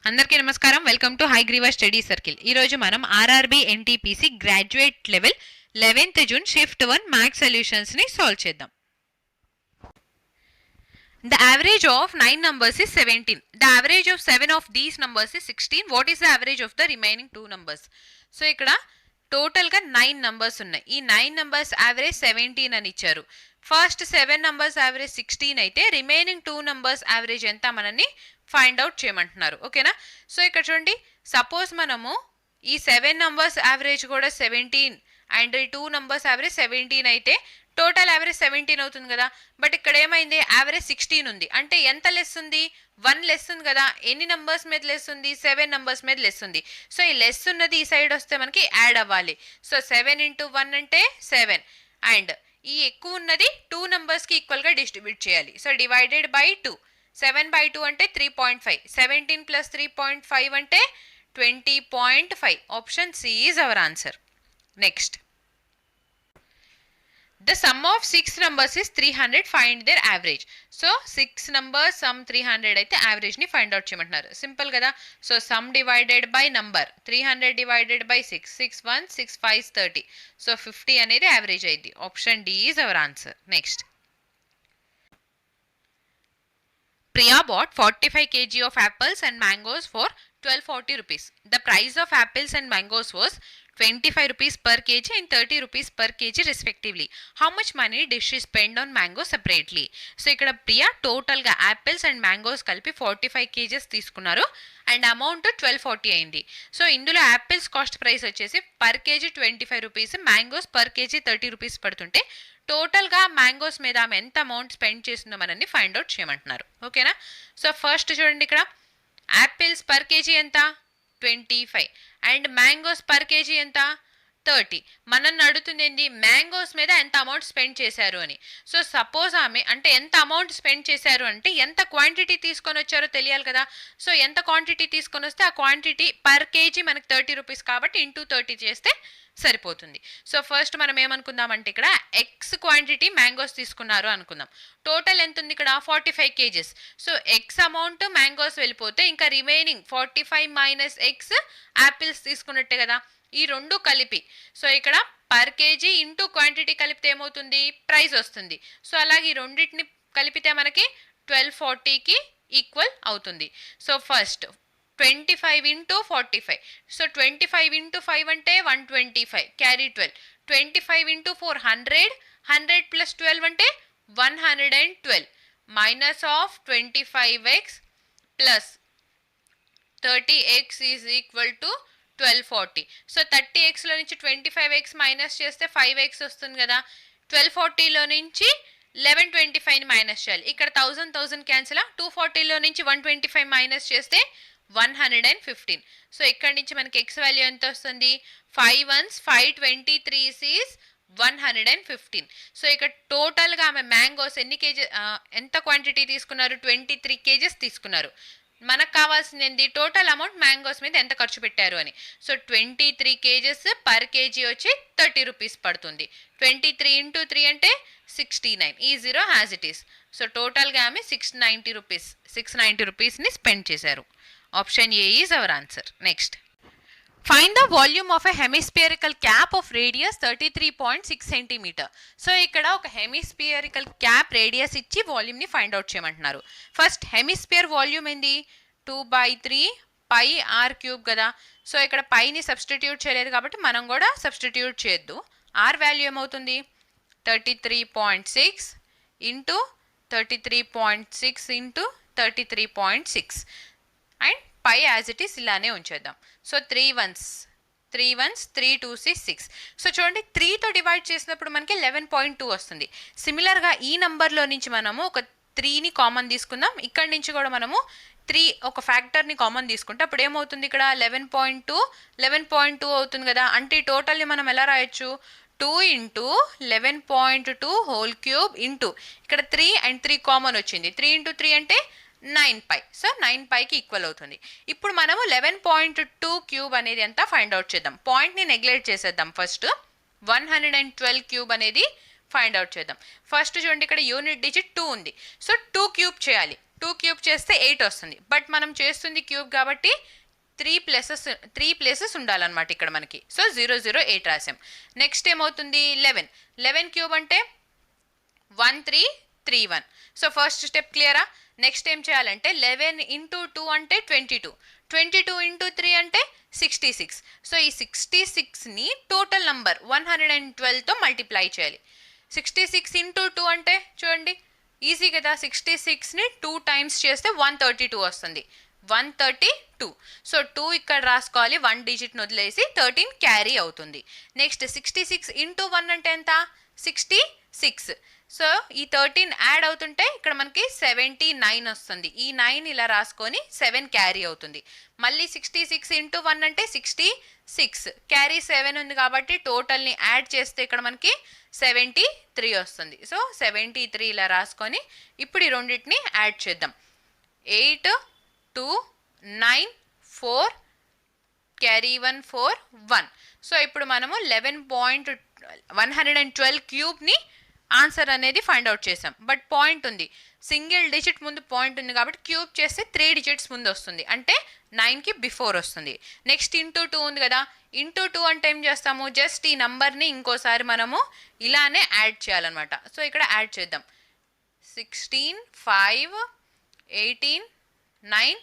అందరికీ నమస్కారం. Welcome to Hayagreeva study circle. ఈరోజు మనం RRB NTPC graduate level 11th June shift 1 maths సొల్యూషన్స్ని సాల్వ్ చేద్దాం. The average of 9 numbers is 17. The average of 7 of these numbers is 16. What is the average of the remaining 2 numbers? So ఇక్కడ టోటల్గా 9 numbers ఉన్నాయి. ఈ 9 numbers average 17 అని ఇచ్చారు. First 7 numbers average 16 అయితే remaining 2 numbers average ఎంత మనని ఫైండ్ అవుట్ చేయమంటున్నారు. ఓకేనా? సో ఇక్కడ చూడండి, సపోజ్ మనము ఈ 7 నంబర్స్ యావరేజ్ కూడా 17 అండ్ ఈ 2 నంబర్స్ యావరేజ్ 17 అయితే టోటల్ యావరేజ్ 17 అవుతుంది కదా. బట్ ఇక్కడ ఏమైంది, యావరేజ్ 16 ఉంది. అంటే ఎంత లెస్ ఉంది? 1 లెస్ ఉంది కదా. ఎన్ని నంబర్స్ మీద లెస్ ఉంది? 7 నంబర్స్ మీద లెస్ ఉంది. సో ఈ లెస్ ఉన్నది ఈ సైడ్ వస్తే మనకి యాడ్ అవ్వాలి. సో 7 into 1 అంటే 7 అండ్ ఈ ఎక్కువ ఉన్నది 2 నంబర్స్కి ఈక్వల్గా డిస్ట్రిబ్యూట్ చేయాలి. So divided by 2. 7/2 అంటే 3.5. 17 + 3.5 అంటే 20.5. Option C is our answer. Next, the sum of 6 numbers is 300. Find their average. So 6 numbers sum 300 అయితే average ని ఫైండ్ అవుట్ చేయమంటున్నారు. సింపుల్ కదా. So sum divided by number 300 divided by 6. 6 1 6 5 30. So 50 అనేది average అయింది. Option D is our answer. Next, Priya bought 45 kg of apples and mangoes for 1240 rupees. The price of apples and mangoes was 25 rupees per kg and 30 rupees per kg respectively. How much money did she spend on mango separately? So ఇక్కడ ప్రియా టోటల్గా apples and mangoes కలిపి 45 kgs తీసుకున్నారు and amount 1240 అయింది. So ఇందులో apples cost price వచ్చేసి per KG 25 rupees, mangoes per KG 30 rupees పడుతుంటే టోటల్గా mangoes మీద ఆమె ఎంత అమౌంట్ స్పెండ్ చేసిందో మనల్ని ఫైండ్ అవుట్ చేయమంటున్నారు. ఓకేనా? సో ఫస్ట్ చూడండి, ఇక్కడ యాపిల్స్ పర్ కేజీ ఎంత? 25 అండ్ మ్యాంగోస్ పర్ కేజీ ఎంత? 30. మనల్ని అడుగుతుంది ఏంటి, మ్యాంగోస్ మీద ఎంత అమౌంట్ స్పెండ్ చేశారు అని. సో సపోజ్ ఆమె అంటే ఎంత అమౌంట్ స్పెండ్ చేశారు అంటే ఎంత క్వాంటిటీ తీసుకొని వచ్చారో తెలియాలి కదా. సో ఎంత క్వాంటిటీ తీసుకొని వస్తే ఆ క్వాంటిటీ పర్ కేజీ మనకి 30 రూపీస్ కాబట్టి ఇంటూ 30 చేస్తే సరిపోతుంది. సో ఫస్ట్ మనం ఏమనుకుందామంటే ఇక్కడ ఎక్స్ క్వాంటిటీ మ్యాంగోస్ తీసుకున్నారు అనుకుందాం. టోటల్ ఎంత ఉంది ఇక్కడ? 45 kgs. So X amount mangoes వెళ్ళిపోతే ఇంకా రిమైనింగ్ 45 మైనస్ ఎక్స్ యాపిల్స్ తీసుకున్నట్టే కదా. ఈ రెండు కలిపి సో ఇక్కడ పర్ కేజీ ఇంటూ క్వాంటిటీ కలిపితే ఏమవుతుంది? ప్రైస్ వస్తుంది. సో అలాగే ఈ రెండింటిని కలిపితే మనకి 1240కి ఈక్వల్ అవుతుంది. So first 25 into 45. So 25 into 5 అంటే 125. క్యారీ 12. 25 into 4 100. 100 plus 12 అంటే 112. Minus of 25x plus 30x is equal to 1240. So 30xలో నుంచి 25x మైనస్ చేస్తే 5x వస్తుంది కదా. 1240లో నుంచి 1125ని మైనస్ చేయాలి. ఇక్కడ 1000 క్యాన్సిల్. 240లో నుంచి 125 మైనస్ చేస్తే 115. సో ఇక్కడ నుంచి మనకి ఎక్స్ వాల్యూ ఎంత వస్తుంది? 5 1s 523 ఈజ్ 115. సో ఇక్కడ టోటల్గా ఆమె మ్యాంగోస్ ఎంత క్వాంటిటీ తీసుకున్నారు? 23 kgs తీసుకున్నారు. మనకు కావాల్సింది ఏంటి? టోటల్ అమౌంట్ మ్యాంగోస్ మీద ఎంత ఖర్చు పెట్టారు అని. సో 23 kgs పర్ కేజీ వచ్చి 30 రూపీస్ పడుతుంది. 23 into 3 అంటే 69. ఈ zero has it is. So టోటల్గా ఆమె 690 రూపీస్ని స్పెండ్ చేశారు. Option A is our answer. Next, find the volume of a hemispherical cap of radius 33.6 cm. So ఇక్కడ ఒక హెమిస్పియరికల్ క్యాప్ రేడియస్ ఇచ్చి వాల్యూమ్ని ఫైండ్ అవుట్ చేయమంటున్నారు. ఫస్ట్ హెమిస్పియర్ వాల్యూమ్ ఏంది? 2/3 πr³ కదా. సో ఇక్కడ పైని సబ్స్టిట్యూట్ చేయలేదు కాబట్టి మనం కూడా సబ్స్టిట్యూట్ చేయొద్దు. ఆర్ వాల్యూ ఏమవుతుంది? 33.6 into 33.6 into 33.6 and pi as it is ఇలానే ఉంచేద్దాం. So 3 1s 3 2 6. సో చూడండి, 3తో డివైడ్ చేసినప్పుడు మనకి 11.2 వస్తుంది. సిమిలర్గా ఈ నంబర్లో నుంచి మనము ఒక 3ని కామన్ తీసుకుందాం. ఇక్కడ నుంచి కూడా మనము 3 ఒక ఫ్యాక్టర్ని కామన్ తీసుకుంటే అప్పుడు ఏమవుతుంది? ఇక్కడ 11.2 అవుతుంది కదా. అంటే ఈ టోటల్ని మనం ఎలా రాయొచ్చు? 2 into 11.2 హోల్ క్యూబ్ ఇంటూ ఇక్కడ 3 అండ్ 3 కామన్ వచ్చింది. 3 into 3 అంటే 9π. సో 9πకి ఈక్వల్ అవుతుంది. ఇప్పుడు మనము 11.2 క్యూబ్ అనేది ఎంత ఫైండ్ అవుట్ చేద్దాం. పాయింట్ని నెగ్లెక్ట్ చేసేద్దాం. ఫస్ట్ 112 క్యూబ్ అనేది ఫైండ్ అవుట్ చేద్దాం. ఫస్ట్ చూడండి, ఇక్కడ యూనిట్ డిజిట్ 2 ఉంది. సో 2 క్యూబ్ చేయాలి. 2 క్యూబ్ చేస్తే 8 వస్తుంది. బట్ మనం చేస్తుంది క్యూబ్ కాబట్టి 3 ప్లేసెస్ ఉండాలన్నమాట ఇక్కడ మనకి. సో 008 రాసాం. నెక్స్ట్ ఏమవుతుంది 11 క్యూబ్ అంటే 1331. సో ఫస్ట్ స్టెప్ క్లియరా. నెక్స్ట్ ఏం చేయాలంటే 11 ఇంటూ 2 అంటే 22 ఇంటూ 3 అంటే 66. సో ఈ 66ని టోటల్ నంబర్ 112తో మల్టిప్లై చేయాలి. 66 ఇంటూ 2 అంటే చూడండి ఈజీ కదా, 66ని 2 టైమ్స్ చేస్తే 132 వస్తుంది. 132. సో 2 ఇక్కడ రాసుకోవాలి, 1 డిజిట్ని వదిలేసి 13 క్యారీ అవుతుంది. నెక్స్ట్ 66 ఇంటూ 1 అంటే ఎంత 66. సో ఈ 13 యాడ్ అవుతుంటే ఇక్కడ మనకి 79 వస్తుంది. ఈ 9 ఇలా రాసుకొని 7 క్యారీ అవుతుంది. మళ్ళీ 66 ఇంటూ 1 అంటే 66, క్యారీ 7 ఉంది కాబట్టి టోటల్ని యాడ్ చేస్తే ఇక్కడ మనకి 73 వస్తుంది. సో 73 ఇలా రాసుకొని ఇప్పుడు ఈ రెండింటిని యాడ్ చేద్దాం. 8 2 9 4 క్యారీ 1 4 1. సో ఇప్పుడు మనము 11.112 క్యూబ్ని ఆన్సర్ అనేది ఫైండ్ అవుట్ చేసాం. బట్ పాయింట్ ఉంది, సింగిల్ డిజిట్ ముందు పాయింట్ ఉంది కాబట్టి క్యూబ్ చేస్తే 3 డిజిట్స్ ముందు వస్తుంది, అంటే 9కి బిఫోర్ వస్తుంది. నెక్స్ట్ ఇంటూ 2 ఉంది కదా, ఇంటూ 2 అంటే ఏం చేస్తాము, జస్ట్ ఈ నంబర్ని ఇంకోసారి మనము ఇలానే యాడ్ చేయాలన్నమాట. సో ఇక్కడ యాడ్ చేద్దాం. 16 5 18 9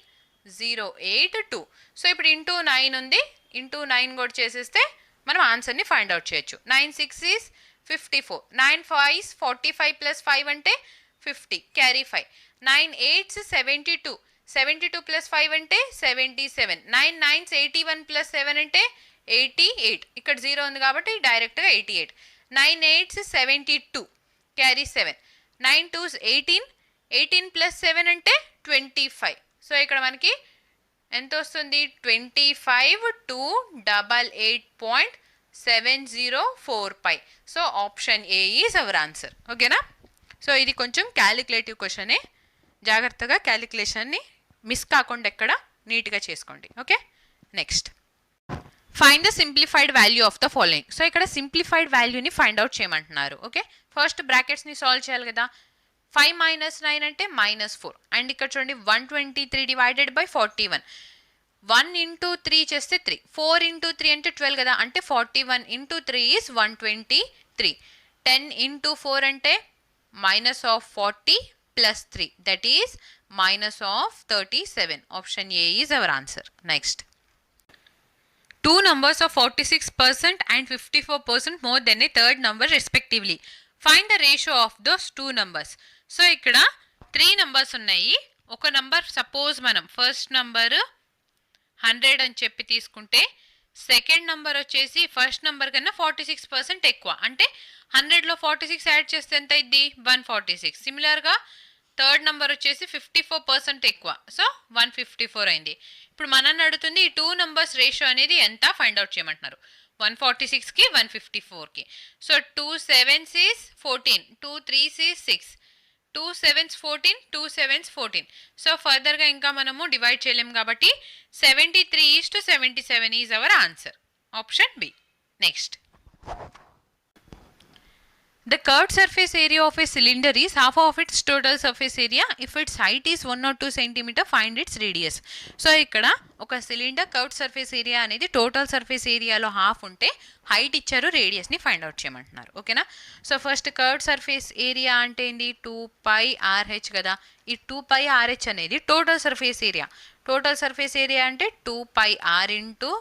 0 8 2. సో ఇప్పుడు ఇంటూ 9 ఉంది, ఇంటూ 9 కూడా చేసేస్తే మనం ఆన్సర్ని ఫైండ్ అవుట్ చేయొచ్చు. 9 6 ఈస్ 54, 9 5 ఈస్ 45 ప్లస్ 5 అంటే 50, క్యారీ 5. 9 8 72, 72 ప్లస్ 5 అంటే 77. 9 9 81 ప్లస్ 7 అంటే 88. ఇక్కడ 0 ఉంది కాబట్టి డైరెక్ట్గా 88. 9 8 72, క్యారీ 7. 9 2 18, 18 ప్లస్ 7 అంటే 25. సో ఇక్కడ మనకి ఎంత వస్తుంది 25 288.704 π. So option A is our answer. ఓకేనా. సో ఇది కొంచెం క్యాలిక్యులేటివ్ క్వశ్చనే, జాగ్రత్తగా క్యాలిక్యులేషన్ని మిస్ కాకుండా ఎక్కడ నీట్గా చేసుకోండి. Okay. Next find the simplified value of the following. So ఇక్కడ సింప్లిఫైడ్ వాల్యూని ఫైండ్ అవుట్ చేయమంటున్నారు. ఓకే, ఫస్ట్ బ్రాకెట్స్ని సాల్వ్ చేయాలి కదా. 5 - 9 అంటే -4. అండ్ ఇక్కడ చూడండి 123 డివైడెడ్ బై 41. 1 ఇంటూ 3 చేస్తే 3, 4 ఇంటూ 3 అంటే 12 కదా, అంటే 41 ఇంటూ 3 ఈజ్ 123. 10 ఇంటూ 4 అంటే -40 plus 3, that is -37. Option A is our answer. Next two numbers of 46% and 54% more than a third number respectively. Find the ratio of those two numbers. So ఇక్కడ 3 numbers ఉన్నాయి. ఒక number suppose మనం first number 100 అని చెప్పి తీసుకుంటే, second number వచ్చేసి first number కన్నా 46% ఎక్కువ, అంటే 100లో 46 యాడ్ చేస్తే ఎంత అయింది 146. సిమిలర్గా థర్డ్ నెంబర్ వచ్చేసి 54% ఎక్కువ, సో 154 అయింది. ఇప్పుడు మనల్ని అడుగుతుంది ఈ 2 numbers రేషియో అనేది ఎంత ఫైండ్ అవుట్ చేయమంటున్నారు. 146కి 154కి. So 2 7s is 14, 2 3s is 6, 2 7s 14, 2 7s 14. So ఫర్దర్గా ఇంకా మనము డివైడ్ చేయలేము కాబట్టి 73:77 is our answer. Option B. Next the curved surface area of a cylinder is half of its total surface area. If its height is 102 cm, find its radius. So ఇక్కడ ఒక cylinder curved surface area అనేది total surface ఏరియాలో half ఉంటే height ఇచ్చారు, రేడియస్ని find out చేయమంటున్నారు. ఓకేనా. So first curved surface area అంటే ఏంటి 2πRh కదా. ఈ 2πRh అనేది total surface area. Total surface area అంటే 2πr ఇంటూ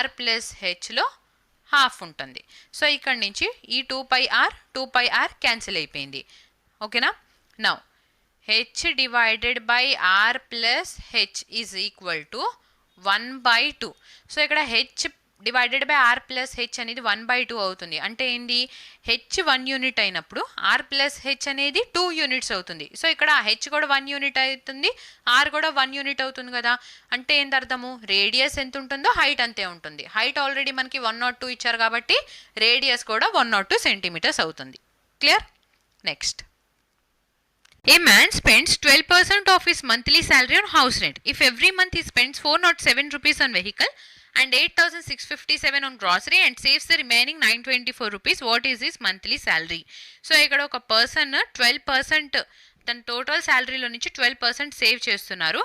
r ప్లస్ హెచ్లో హాఫ్ ఉంటుంది. సో ఇక్కడ నుంచి ఈ 2πr క్యాన్సిల్ అయిపోయింది. ఓకేనా. Now H divided by R plus H is equal to 1/2. So ఇక్కడ H divided by R plus H అనేది 1/2 అవుతుంది. అంటే ఏంటి, హెచ్ 1 యూనిట్ అయినప్పుడు ఆర్ ప్లస్ హెచ్ అనేది 2 యూనిట్స్ అవుతుంది. సో ఇక్కడ హెచ్ కూడా 1 యూనిట్ అవుతుంది, ఆర్ కూడా 1 యూనిట్ అవుతుంది కదా. అంటే ఏంటి అర్థము, రేడియస్ ఎంత ఉంటుందో హైట్ అంతే ఉంటుంది. హైట్ ఆల్రెడీ మనకి 102 ఇచ్చారు కాబట్టి రేడియస్ కూడా 102 సెంటీమీటర్స్ అవుతుంది. Clear. Next A man spends 12% of his monthly salary on house rent. If every month he spends 407 rupees on vehicle and 8,657 on grocery and saves the remaining 924 rupees, what is his monthly salary? So ఇక్కడ ఒక person 12% తన total శాలరీలో నుంచి 12% save చేస్తున్నారు.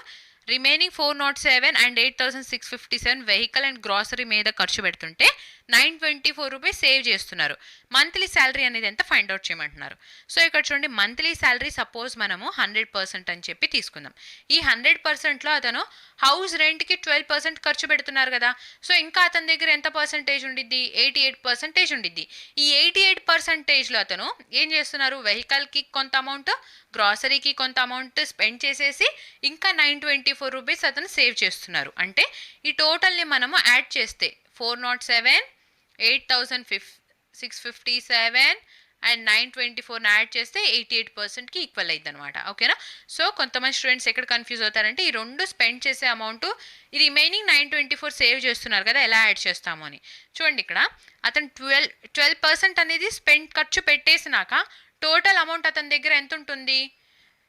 Remaining 407 and 8657 vehicle and grocery మీద ఖర్చు పెడుతుంటే 924 rupees save చేస్తున్నారు. Monthly salary అనేది ఎంత ఫైండ్ అవుట్ చేయమంటున్నారు. సో ఇక్కడ చూడండి, మంత్లీ శాలరీ సపోజ్ మనము 100% అని చెప్పి తీసుకుందాం. ఈ 100%లో అతను హౌస్ రెంట్కి 12% ఖర్చు పెడుతున్నారు కదా. సో ఇంకా అతని దగ్గర ఎంత పర్సంటేజ్ ఉండిద్ది? 88% ఉండిద్ది. ఈ 88%లో అతను ఏం చేస్తున్నారు? వెహికల్కి కొంత అమౌంట్, గ్రాసరీకి కొంత అమౌంట్ స్పెండ్ చేసేసి ఇంకా 924 రూపీస్ అతను సేవ్ చేస్తున్నారు. అంటే ఈ టోటల్ని మనము యాడ్ చేస్తే 407, 8657 అండ్ 924 యాడ్ చేస్తే 88%కి ఈక్వల్ అయింది అనమాట. ఓకేనా? సో కొంతమంది స్టూడెంట్స్ ఎక్కడ కన్ఫ్యూజ్ అవుతారంటే ఈ రెండు స్పెండ్ చేసే అమౌంట్, ఈ రిమైనింగ్ 924 సేవ్ చేస్తున్నారు కదా, ఎలా యాడ్ చేస్తాము అని. చూడండి, ఇక్కడ అతను 12% అనేది ఖర్చు పెట్టేసినాక టోటల్ అమౌంట్ అతని దగ్గర ఎంత ఉంటుంది?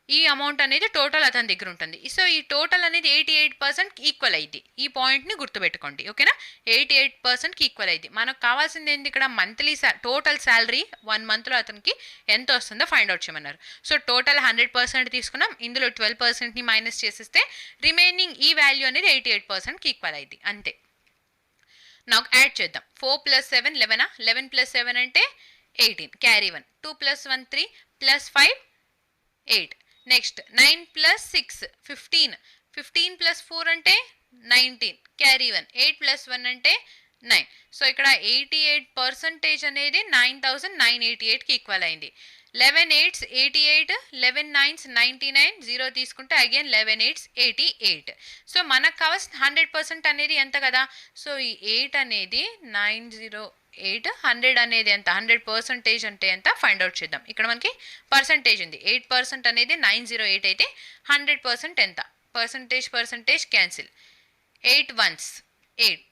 ఈ అమౌంట్ అనేది టోటల్ అతని దగ్గర ఉంటుంది. సో ఈ టోటల్ అనేది 88% ఈక్వల్ అయింది. ఈ పాయింట్ని గుర్తుపెట్టుకోండి. ఓకేనా? 88% ఈక్వల్ అయింది. మనకు కావాల్సింది ఏంటి? ఇక్కడ మంత్లీ టోటల్ శాలరీ 1 మంత్లో అతనికి ఎంత వస్తుందో ఫైండ్ అవుట్ చేయమన్నారు. సో టోటల్ 100% తీసుకున్నాం, ఇందులో 12%ని మైనస్ చేసేస్తే రిమైనింగ్ ఈ వాల్యూ అనేది 88%కి ఈక్వల్ అయింది. అంతే. నాకు యాడ్ చేద్దాం. 4 + 7 11, 11 + 7 అంటే 18, క్యారీ 1, 2 + 1 3 + 5 8. నెక్స్ట్ 9 + 6 15, 15 + 4 అంటే 19, క్యారీ 1, 8 + 1 అంటే 9. సో ఇక్కడ 88% అనేది 9988కి ఈక్వల్ అయింది. 11 8s 88, 11 9s 99, 0 తీసుకుంటే అగైన్ 11 8s 88. సో మనకు కావాల్సిన 100% అనేది ఎంత కదా. సో ఈ 8 అనేది 908, 100 అనేది ఎంత? 100% అంటే ఎంత ఫైండ్ అవుట్ చేద్దాం. ఇక్కడ మనకి పర్సంటేజ్ ఉంది. 8% అనేది 908 అయితే 100% ఎంత? Percentage cancel. 8 1s 8,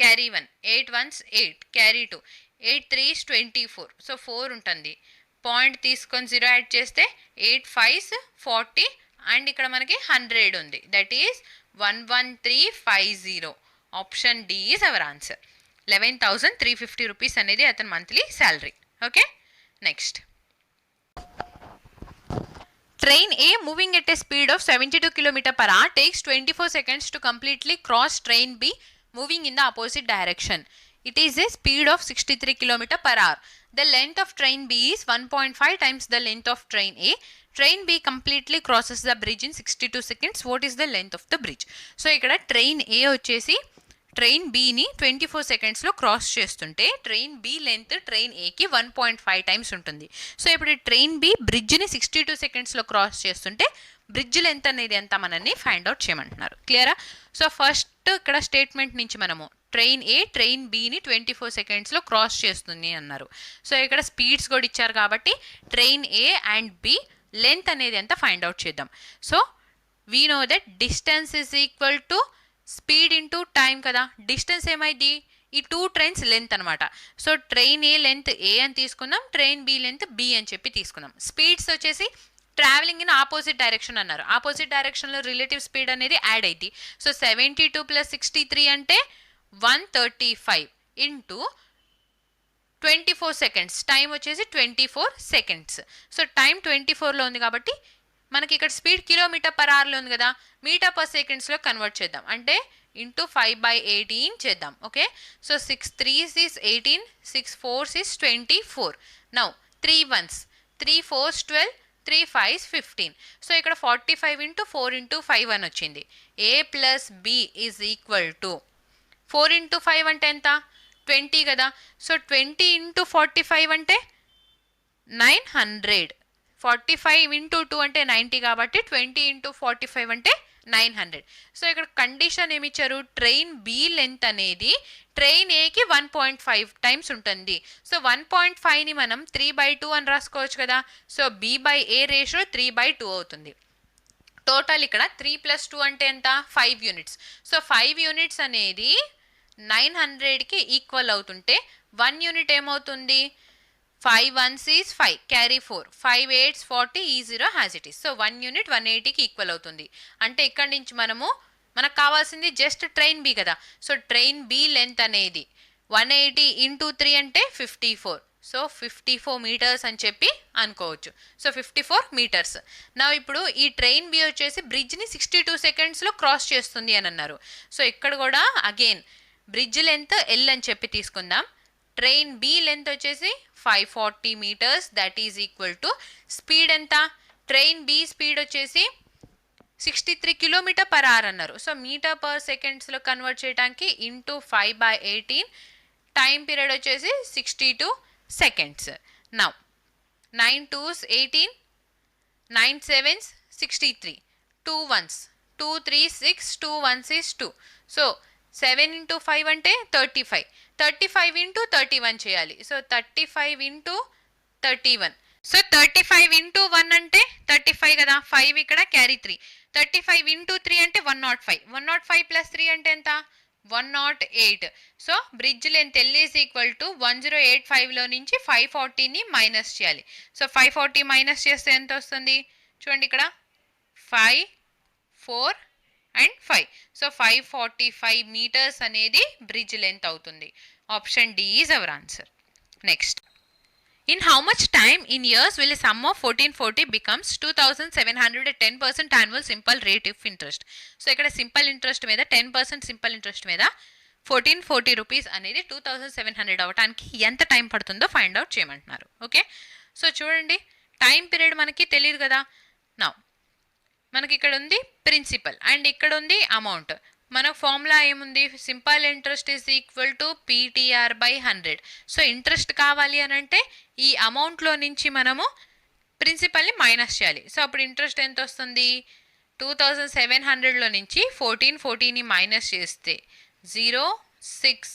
carry 1, 8 1s 8, carry 2, 8 3s 24. So 4 ఉంటుంది. పాయింట్ తీసుకొని 0 యాడ్ చేస్తే 8 5s 40 అండ్ ఇక్కడ మనకి 100 ఉంది. That is 11350. Option D is our answer. 11,350 rupees అనేది అతని monthly salary. Okay, next. Train A moving at a speed of 72 km/h takes 24 seconds to completely cross train B moving in the opposite direction. It is a speed of 63 km/h. The length of train B is 1.5 times the length of train A. Train B completely crosses the bridge in 62 seconds. What is the length of the bridge? So ఇక్కడ train A వచ్చేసి train బీని 24 సెకండ్స్లో cross చేస్తుంటే train B length train ఏకి 1.5 times ఉంటుంది. So ఇప్పుడు train B బ్రిడ్జ్ని 62 సెకండ్స్లో cross చేస్తుంటే bridge length అనేది ఎంత మనల్ని ఫైండ్ అవుట్ చేయమంటున్నారు. క్లియరా? సో ఫస్ట్ ఇక్కడ స్టేట్మెంట్ నుంచి మనము ట్రైన్ ఏ ట్రైన్ బిని 24 సెకండ్స్లో క్రాస్ చేస్తుంది అన్నారు. సో ఇక్కడ స్పీడ్స్ కూడా ఇచ్చారు కాబట్టి train A and B length అనేది ఎంత ఫైండ్ అవుట్ చేద్దాం. So we know that distance is equal to speed into time కదా. డిస్టెన్స్ ఏమైంది? ఈ 2 ట్రైన్స్ లెంత్ అనమాట. So train A length A అని తీసుకుందాం, ట్రైన్ బి లెంత్ బి అని చెప్పి తీసుకుందాం. స్పీడ్స్ వచ్చేసి ట్రావెలింగ్ ఇన్ ఆపోజిట్ డైరెక్షన్ అన్నారు. ఆపోజిట్ డైరెక్షన్లో రిలేటివ్ స్పీడ్ అనేది యాడ్ అయింది. సో 72 + 63 అంటే 135 ఇంటూ 24 సెకండ్స్. టైం వచ్చేసి 24 సెకండ్స్. సో టైం 24లో ఉంది కాబట్టి మనకి ఇక్కడ స్పీడ్ km/hలో ఉంది కదా, మీటర్/సెకండ్స్లో కన్వర్ట్ చేద్దాం. అంటే ఇంటూ 5/18 చేద్దాం. Okay, so 6 3s is 18, 6 4s is 24. Now 3 1s, 3 4s 12, 3 5s 15. So ఇక్కడ 45 ఇంటూ 4 ఇంటూ 5 అని వచ్చింది. A + B is equal to 4 into 5 అంటే ఎంత? 20 కదా. సో 20 ఇంటూ 45 అంటే 900. 45 ఇంటూ 2 అంటే 90 కాబట్టి 20 ఇంటూ 45 అంటే 900. సో ఇక్కడ కండిషన్ ఏమి ఇచ్చారు? ట్రైన్ బి లెంత్ అనేది ట్రైన్ ఏకి 1.5 టైమ్స్ ఉంటుంది. సో 1.5ని మనం 3/2 అని రాసుకోవచ్చు కదా. సో B/A రేషియో 3/2 అవుతుంది. టోటల్ ఇక్కడ 3 + 2 అంటే ఎంత? 5 యూనిట్స్. సో 5 యూనిట్స్ అనేది 900కి ఈక్వల్ అవుతుంటే 1 యూనిట్ ఏమవుతుంది? 5 1s is 5, carry 4, 5 8s 40, E0 has it is. So 1 unit 180కి ఈక్వల్ అవుతుంది. అంటే ఇక్కడ నుంచి మనకు కావాల్సింది జస్ట్ ట్రైన్ బి కదా. సో ట్రైన్ బి లెంత్ అనేది 180 ఇంటూ 3 అంటే 54. సో 54 మీటర్స్ అని చెప్పి అనుకోవచ్చు. So 54 metres. నా ఇప్పుడు ఈ ట్రైన్ బి వచ్చేసి బ్రిడ్జ్ని 62 సెకండ్స్లో క్రాస్ చేస్తుంది అని అన్నారు. సో ఇక్కడ కూడా అగైన్ బ్రిడ్జ్ లెంత్ ఎల్ అని చెప్పి తీసుకుందాం. ట్రైన్ బి లెంత్ వచ్చేసి 540 metres, that is equal to speed ఎంత? ట్రైన్ బి స్పీడ్ వచ్చేసి 63 కిలోమీటర్ పర్ అవర్ అన్నారు. సో మీటర్ పర్ సెకండ్స్లో కన్వర్ట్ చేయడానికి ఇంటూ 5/18, టైం పీరియడ్ వచ్చేసి 62 seconds. Now 9 2s 18, 9 7s 63, 2 1s 2 3 6, 2 1s is 2. So 7 into 5 అంటే 35, 35 into 31 చేయాలి. So 35 into 31. So 35 into 1 అంటే 35 కదా, 5 ఇక్కడ క్యారీ 3. 35 into 3 అంటే 105, 105 plus 3 అంటే ఎంత? 108. So bridge length L is equal to 1085లో నుంచి 540ని మైనస్ చేయాలి. సో 540 మైనస్ చేస్తే ఎంత వస్తుంది? చూడండి ఇక్కడ 5 4 and 5. సో 545 మీటర్స్ అనేది బ్రిడ్జ్ లెంత్ అవుతుంది. Option D is our answer. Next, in how much time in years will a sum of 1440 becomes 2700 at 10% annual simple rate of interest? So ఇక్కడ simple interest మీద 10% simple interest మీద 1440 rupees అనేది 2700 అవడానికి ఎంత time పడుతుందో find out చేయమంటున్నారు. Okay, so చూడండి time period మనకి తెలియదు కదా. నా మనకి ఇక్కడ ఉంది ప్రిన్సిపల్ అండ్ ఇక్కడ ఉంది అమౌంట్. మన ఫార్ములా ఏముంది? Simple interest is equal to PTR by 100. So interest కావాలి అని అంటే ఈ అమౌంట్లో నుంచి మనము ప్రిన్సిపల్ని మైనస్ చేయాలి. సో అప్పుడు ఇంట్రెస్ట్ ఎంత వస్తుంది? 2700లో నుంచి 1440ని మైనస్ చేస్తే 0 6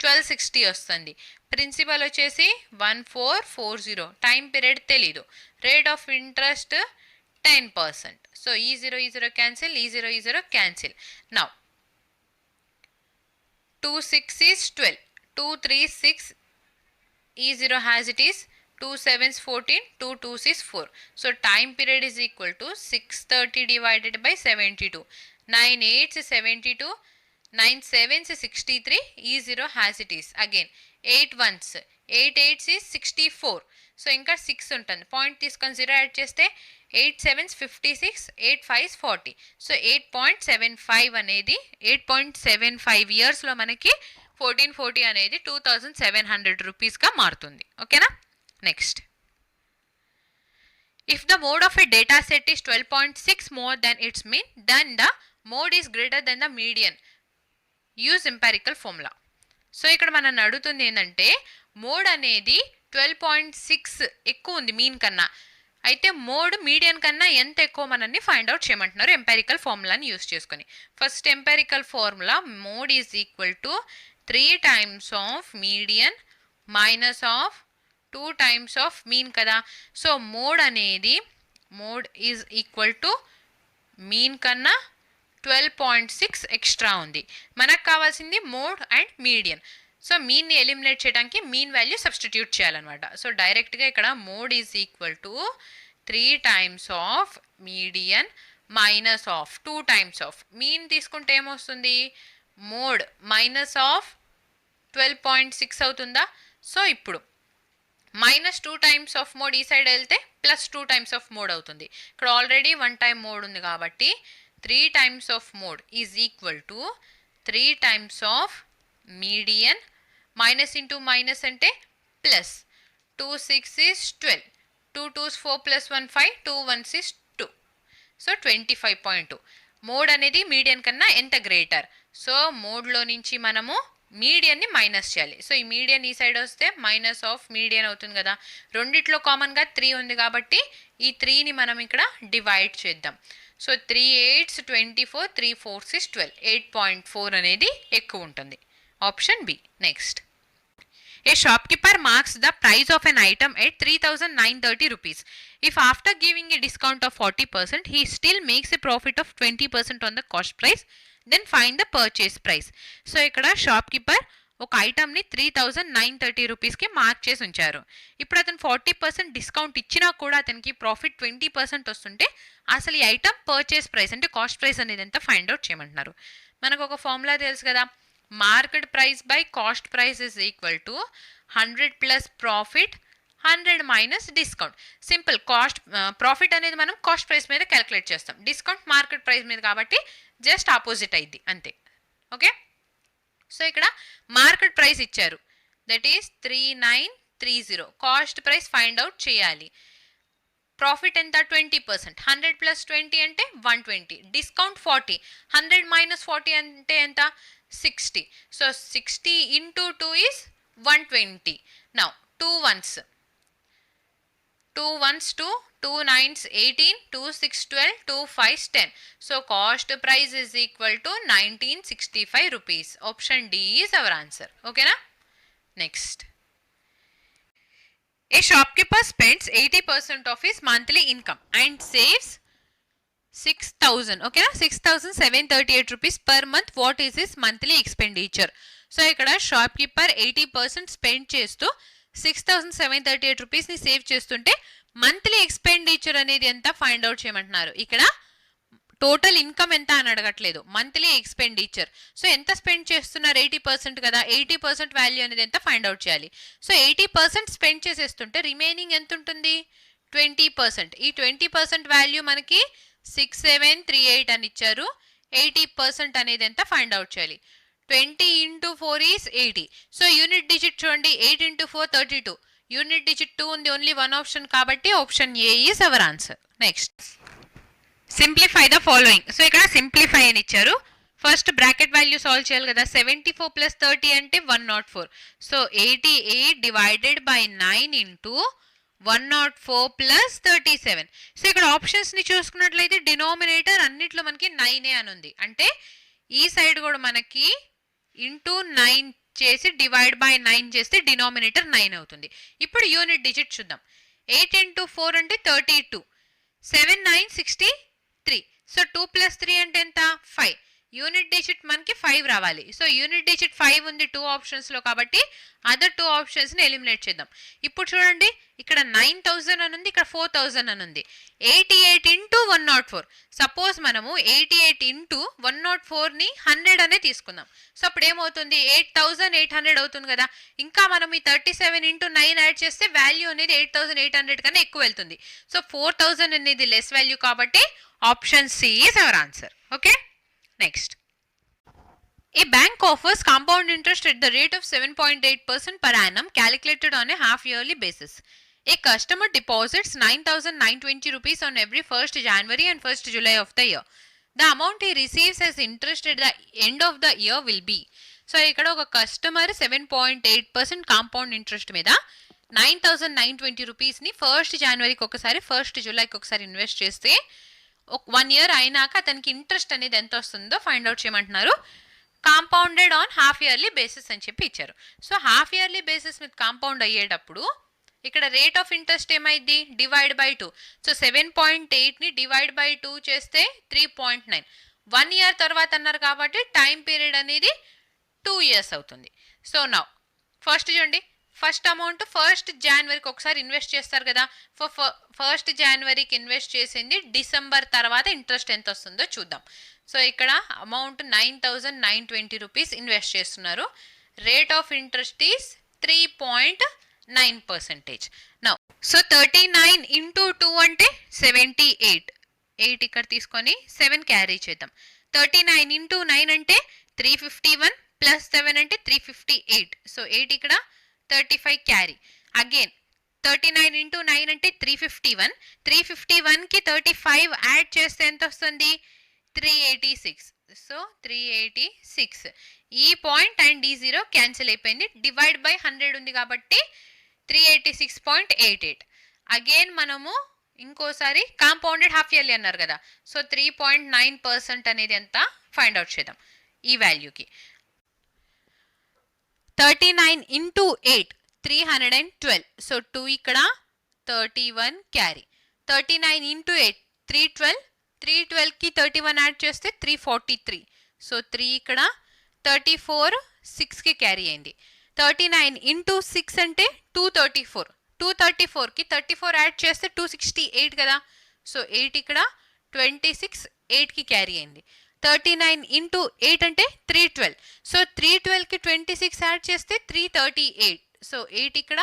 1260 వస్తుంది. ప్రిన్సిపల్ వచ్చేసి 1440. టైం పీరియడ్ తెలీదు. Rate of interest 10%. సో ఈ 0 క్యాన్సిల్, ఈ 0 cancel. Now 2 6 is 12, 2 3 6, E0 has it is 2 7s 14, 2 2s is 4. So time period is equal to 630 divided by 72. 9 8s is 72, 9 7s is 63, E0 has it is. Again 8 1s, 8 8s is 64. So ఇంకా 6 ఉంటుంది. Point తీసుకొని 0 add చేస్తే 8 7s 56, 8 5s 40. So 8.75 అనేది 8.75 ఇయర్స్లో మనకి 1440 అనేది 2700 రూపీస్గా మారుతుంది. ఓకేనా? Next, if the mode of a data set is 12.6 more than its mean, then the mode is greater than the median. Use empirical formula. So ఇక్కడ మనం అడుగుతుంది ఏంటంటే మోడ్ అనేది 12.6 ఎక్కువ ఉంది మీన్ కన్నా, అయితే మోడ్ మీడియన్ కన్నా ఎంత ఎక్కువ మనల్ని ఫైండ్ అవుట్ చేయమంటున్నారు ఎంపారికల్ ఫార్ములాని యూస్ చేసుకొని. First empirical formula, mode is equal to 3 times of median minus of 2 times of mean కదా. సో మోడ్ అనేది mode is equal to mean కన్నా 12.6 ఎక్స్ట్రా ఉంది. మనకు కావాల్సింది మోడ్ అండ్ మీడియన్. సో మీన్ని ఎలిమినేట్ చేయడానికి మీన్ వాల్యూ సబ్స్టిట్యూట్ చేయాలన్నమాట. So డైరెక్ట్గా ఇక్కడ mode is equal to 3 times of median minus of 2 times of mean తీసుకుంటే ఏమొస్తుంది? మోడ్ మైనస్ ఆఫ్ 12.6 అవుతుందా? సో ఇప్పుడు మైనస్ 2 times ఆఫ్ మోడ్ ఈ సైడ్ వెళ్తే ప్లస్ 2 times ఆఫ్ మోడ్ అవుతుంది. ఇక్కడ ఆల్రెడీ 1 time మోడ్ ఉంది కాబట్టి 3 times of mode is equal to 3 times of median minus into minus అంటే plus 2 6 is 12, 2 2s 4 plus 1 5, 2 1s is 2. So 25.2. Mode అనేది median కన్నా ఎంత గ్రేటర్. సో మోడ్లో నుంచి మనము మీడియన్ని మైనస్ చేయాలి. సో ఈ మీడియన్ ఈ సైడ్ వస్తే మైనస్ ఆఫ్ మీడియన్ అవుతుంది కదా. రెండిట్లో కామన్గా 3 ఉంది కాబట్టి ఈ 3ని మనం ఇక్కడ డివైడ్ చేద్దాం. So 3 8s 24, 3 4s is 12. 8.4 అనేది ఎక్కువ ఉంటుంది. Option B. Next, a shopkeeper marks the price of an item at 3930 rupees. If after giving a discount of 40%, he still makes a profit of 20% on the cost price, then find the purchase price. So ఇక్కడ shopkeeper ఒక ఐటమ్ని 3930 రూపీస్కి mark చేసి ఉంచారు. ఇప్పుడు అతను 40% discount ఇచ్చినా కూడా అతనికి ప్రాఫిట్ 20% వస్తుంటే అసలు ఈ ఐటమ్ పర్చేస్ ప్రైస్ అంటే కాస్ట్ ప్రైస్ అనేది ఎంత ఫైండ్ అవుట్ చేయమంటున్నారు. మనకు ఒక ఫార్ములా తెలుసు కదా, market price by cost price is equal to 100 plus profit 100 minus discount. Simple. Cost profit అనేది మనం కాస్ట్ ప్రైస్ మీద క్యాలిక్యులేట్ చేస్తాం, డిస్కౌంట్ మార్కెట్ ప్రైస్ మీద, కాబట్టి జస్ట్ ఆపోజిట్ అయింది అంతే. ఓకే, సో ఇక్కడ మార్కెట్ ప్రైస్ ఇచ్చారు, that is 3930. Cost price find out చేయాలి. ప్రాఫిట్ ఎంత? 20%. 100 ప్లస్ 20 అంటే 120. డిస్కౌంట్ 40. 100 మైనస్ 40 అంటే ఎంత? 60. So 60 into 2 is 120. Now 2 ones 2, 2 nines 18, 2 6 12, 2 5 10. So cost price is equal to 1965 rupees. Option D is our answer. Okay na? Next. A shopkeeper spends 80% of his monthly income and saves 6,000. Okay na? 6,738 rupees per month. What is his monthly expenditure? So ikkada shopkeeper 80% spend chestu 6,738 రూపీస్ని save చేస్తుంటే monthly expenditure అనేది ఎంత find out చేయమంటున్నారు. ఇక్కడ total income ఎంత అని అడగట్లేదు, monthly expenditure. So ఎంత spend చేస్తున్నారు? 80% కదా, 80% వాల్యూ అనేది ఎంత ఫైండ్ అవుట్ చేయాలి. సో 80% స్పెండ్ చేసేస్తుంటే రిమైనింగ్ ఎంత ఉంటుంది? 20%. ఈ 20% వాల్యూ మనకి 6738 అని ఇచ్చారు. 80% అనేది ఎంత ఫైండ్ అవుట్ చేయాలి. 20 into 4 is 80. So unit digit చూడండి, 8 into 4 32. యూనిట్ డిజిట్ 2 ఉంది, ఓన్లీ వన్ ఆప్షన్, కాబట్టి option A is our answer. Next, simplify the following. So ఇక్కడ సింప్లిఫై అని ఇచ్చారు. ఫస్ట్ బ్రాకెట్ వాల్యూ సాల్వ్ చేయాలి కదా. 74 ప్లస్ 30 అంటే 104. So 88 divided by 9 into 104 plus 37. So ఇక్కడ ఆప్షన్స్ని చూసుకున్నట్లయితే డినామినేటర్ అన్నిట్లో మనకి 9 అని ఉంది, అంటే ఈ సైడ్ కూడా మనకి ఇంటూ 9 చేసి డివైడ్ బై 9 చేస్తే డినామినేటర్ 9 అవుతుంది. ఇప్పుడు యూనిట్ డిజిట్ చూద్దాం. 8 ఇంటూ 4 అంటే 32. 7 9 63. సో 2 ప్లస్ 3 అంటే ఎంత? 5. యూనిట్ డిజిట్ మనకి 5 రావాలి. సో యూనిట్ డిజిట్ 5 ఉంది 2 ఆప్షన్స్లో, కాబట్టి అదర్ 2 ఆప్షన్స్ని ఎలిమినేట్ చేద్దాం. ఇప్పుడు చూడండి, ఇక్కడ 9000 అని ఉంది, ఇక్కడ 4000 అని ఉంది. 88 ఇంటూ 104. సపోజ్ మనము 88 ఇంటూ 104ని 100 అనే తీసుకుందాం. సో అప్పుడు ఏమవుతుంది? 8800 అవుతుంది కదా. ఇంకా మనం ఈ 37 ఇంటూ 9 యాడ్ చేస్తే వాల్యూ అనేది 8800 కన్నా ఎక్కువ వెళ్తుంది. సో 4000 అనేది లెస్ వాల్యూ, కాబట్టి option C is our answer. Okay, next. A bank offers compound interest at the rate of 7.8% per annum calculated on a half yearly basis. A customer deposits 9,920 rupees on every 1st January and 1st July of the year. The amount he receives as interest at the end of the year will be. So ఇక్కడ ఒక customer 7.8% compound interest మీద 9,920 రూపీస్ని 1st జనవరికి ఒకసారి 1st జూలైకి ఒకసారి invest చేస్తే 1 year అయినాక అతనికి interest అనేది ఎంత వస్తుందో ఫైండ్ అవుట్ చేయమంటున్నారు. Compounded on half yearly basis అని చెప్పి ఇచ్చారు. సో హాఫ్ ఇయర్లీ బేసిస్ మీద కాంపౌండ్ అయ్యేటప్పుడు ఇక్కడ రేట్ ఆఫ్ ఇంట్రెస్ట్ ఏమైంది? Divide by 2. సో 7.8ని డివైడ్ బై 2 చేస్తే 3.9. 1 ఇయర్ తర్వాత అన్నారు కాబట్టి టైం పీరియడ్ అనేది 2 ఇయర్స్ అవుతుంది. సో నౌ ఫస్ట్ చూడండి, ఫస్ట్ అమౌంట్ 1st జనవరికి ఒకసారి ఇన్వెస్ట్ చేస్తారు కదా. 1st జనవరికి ఇన్వెస్ట్ చేసింది, డిసెంబర్ తర్వాత ఇంట్రెస్ట్ ఎంత వస్తుందో చూద్దాం. సో ఇక్కడ అమౌంట్ 9,920 రూపీస్ ఇన్వెస్ట్ చేస్తున్నారు. Rate of interest is 3.9%. Now so 39 into 2 అంటే 78. 8 ఇక్కడ తీసుకొని 7 క్యారీ చేద్దాం. 39 ఇంటూ 9 అంటే 351 ప్లస్ 7 అంటే 358. సో 8 ఇక్కడ 35 క్యారీ. అగైన్ 39 ఇంటూ 9 అంటే 351. 351కి 35 యాడ్ చేస్తే ఎంత వస్తుంది? 386. సో 386. ఈ పాయింట్ అండ్ ఈ 0 క్యాన్సిల్ అయిపోయింది. డివైడ్ బై 100 ఉంది కాబట్టి 386.88. అగైన్ మనము ఇంకోసారి కాంపౌండెడ్ హాఫ్ ఇయర్లీ అన్నారు కదా. సో 3.9% అనేది ఎంత ఫైండ్ అవుట్ చేద్దాం ఈ వాల్యూకి. 39 ఇంటూ 8 312. సో 2 ఇక్కడ 31 క్యారీ. 39 ఇంటూ 8 312. 312కి 31 యాడ్ చేస్తే 343. సో 3 ఇక్కడ 34 6కి క్యారీ అయింది. 39 ఇంటూ 6 అంటే 234. 234కి 34 యాడ్ చేస్తే 268 కదా. సో 8 ఇక్కడ 26 8కి క్యారీ అయింది. 39 ఇంటూ 8 అంటే 312. సో 312కి 26 యాడ్ చేస్తే 338. సో 8 ఇక్కడ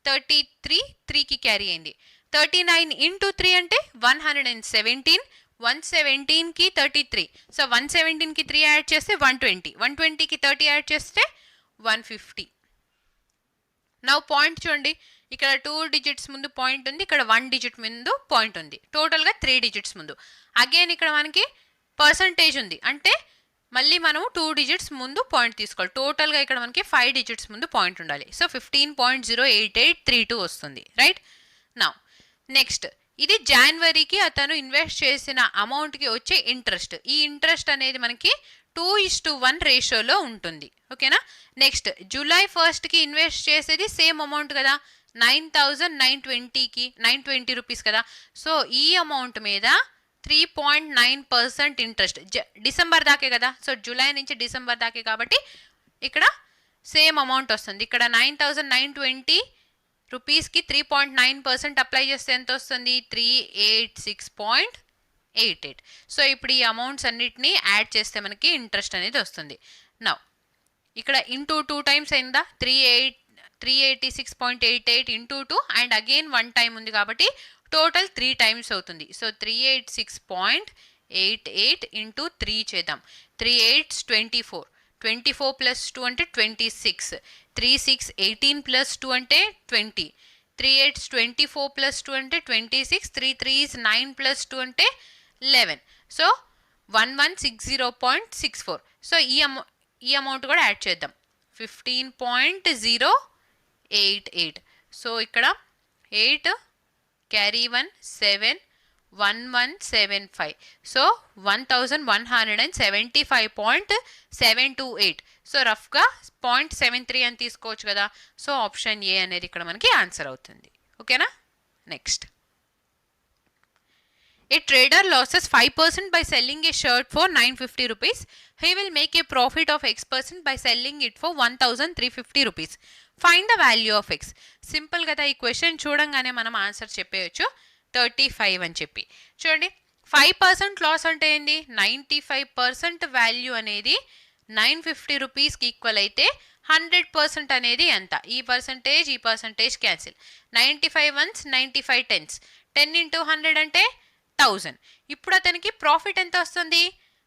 33, 3కి క్యారీ అయింది. 39 ఇంటూ 3 అంటే 117. 117కి 33. సో 117కి 3 యాడ్ చేస్తే 120. 120కి 30 యాడ్ చేస్తే 150. నౌ పాయింట్ చూడండి, ఇక్కడ 2 డిజిట్స్ ముందు పాయింట్ ఉంది, ఇక్కడ 1 డిజిట్ ముందు పాయింట్ ఉంది, టోటల్గా 3 డిజిట్స్ ముందు. అగైన్ ఇక్కడ మనకి పర్సంటేజ్ ఉంది, అంటే మళ్ళీ మనము 2 డిజిట్స్ ముందు పాయింట్ తీసుకోవాలి. టోటల్గా ఇక్కడ మనకి 5 డిజిట్స్ ముందు పాయింట్ ఉండాలి. సో 15.08832 వస్తుంది, రైట్. నౌ నెక్స్ట్, ఇది జనవరికి అతను ఇన్వెస్ట్ చేసిన అమౌంట్కి వచ్చే ఇంట్రెస్ట్. ఈ ఇంట్రెస్ట్ అనేది మనకి 2:1 రేషియోలో ఉంటుంది, ఓకేనా. నెక్స్ట్, జూలై 1కి ఇన్వెస్ట్ చేసేది సేమ్ అమౌంట్ కదా, 9,920కి 920 రూపీస్ కదా. సో ఈ అమౌంట్ మీద 3.9% ఇంట్రెస్ట్ డిసెంబర్ దాకే కదా. సో జూలై నుంచి డిసెంబర్ దాకే కాబట్టి ఇక్కడ సేమ్ అమౌంట్ వస్తుంది. ఇక్కడ 9,920 రూపీస్కి 3.9% అప్లై చేస్తే ఎంత వస్తుంది, 386.88. సో ఇప్పుడు ఈ అమౌంట్స్ అన్నిటినీ యాడ్ చేస్తే మనకి ఇంట్రెస్ట్ అనేది వస్తుంది. నౌ ఇక్కడ ఇంటూ 2 టైమ్స్ అయిందా, 386.88 ఇంటూ 2 అండ్ అగైన్ 1 టైం ఉంది కాబట్టి టోటల్ 3 టైమ్స్ అవుతుంది. సో 386.88 ఇంటూ 3 చేద్దాం. 3 8s 24. 24 ప్లస్ 2 అంటే 26. 3 6 18 ప్లస్ 2 అంటే 20. 3 8s 24 ప్లస్ 2 అంటే 26. 3 3s 9 ప్లస్ 2 అంటే 11. సో 1160.64. సో ఈ అమౌంట్ కూడా యాడ్ చేద్దాం, 15.088. సో ఇక్కడ 8 క్యారీ 1 7 1175. సో 1175.728. సో రఫ్గా 0.73 అని తీసుకోవచ్చు కదా. సో ఆప్షన్ ఏ అనేది ఇక్కడ మనకి ఆన్సర్ అవుతుంది, ఓకేనా. Next, a trader loses 5% by selling a shirt for 950 rupees. He will make a profit of X% by selling it for 1,350 rupees. Find the value of X. Simple కదా, ఈ question చూడంగానే మనం answer చెప్పేయచ్చు, 35 అని చెప్పి. చూడండి, 5% loss అంటే ఏంది, 95% value అనేది 950 రూపీస్కి ఈక్వల్ అయితే 100% అనేది ఎంత, ఈ percentage cancel. 95 ones 95 tens. 10 into 100 అంటే 1000. ఇప్పుడు అతనికి ప్రాఫిట్ ఎంత వస్తుంది,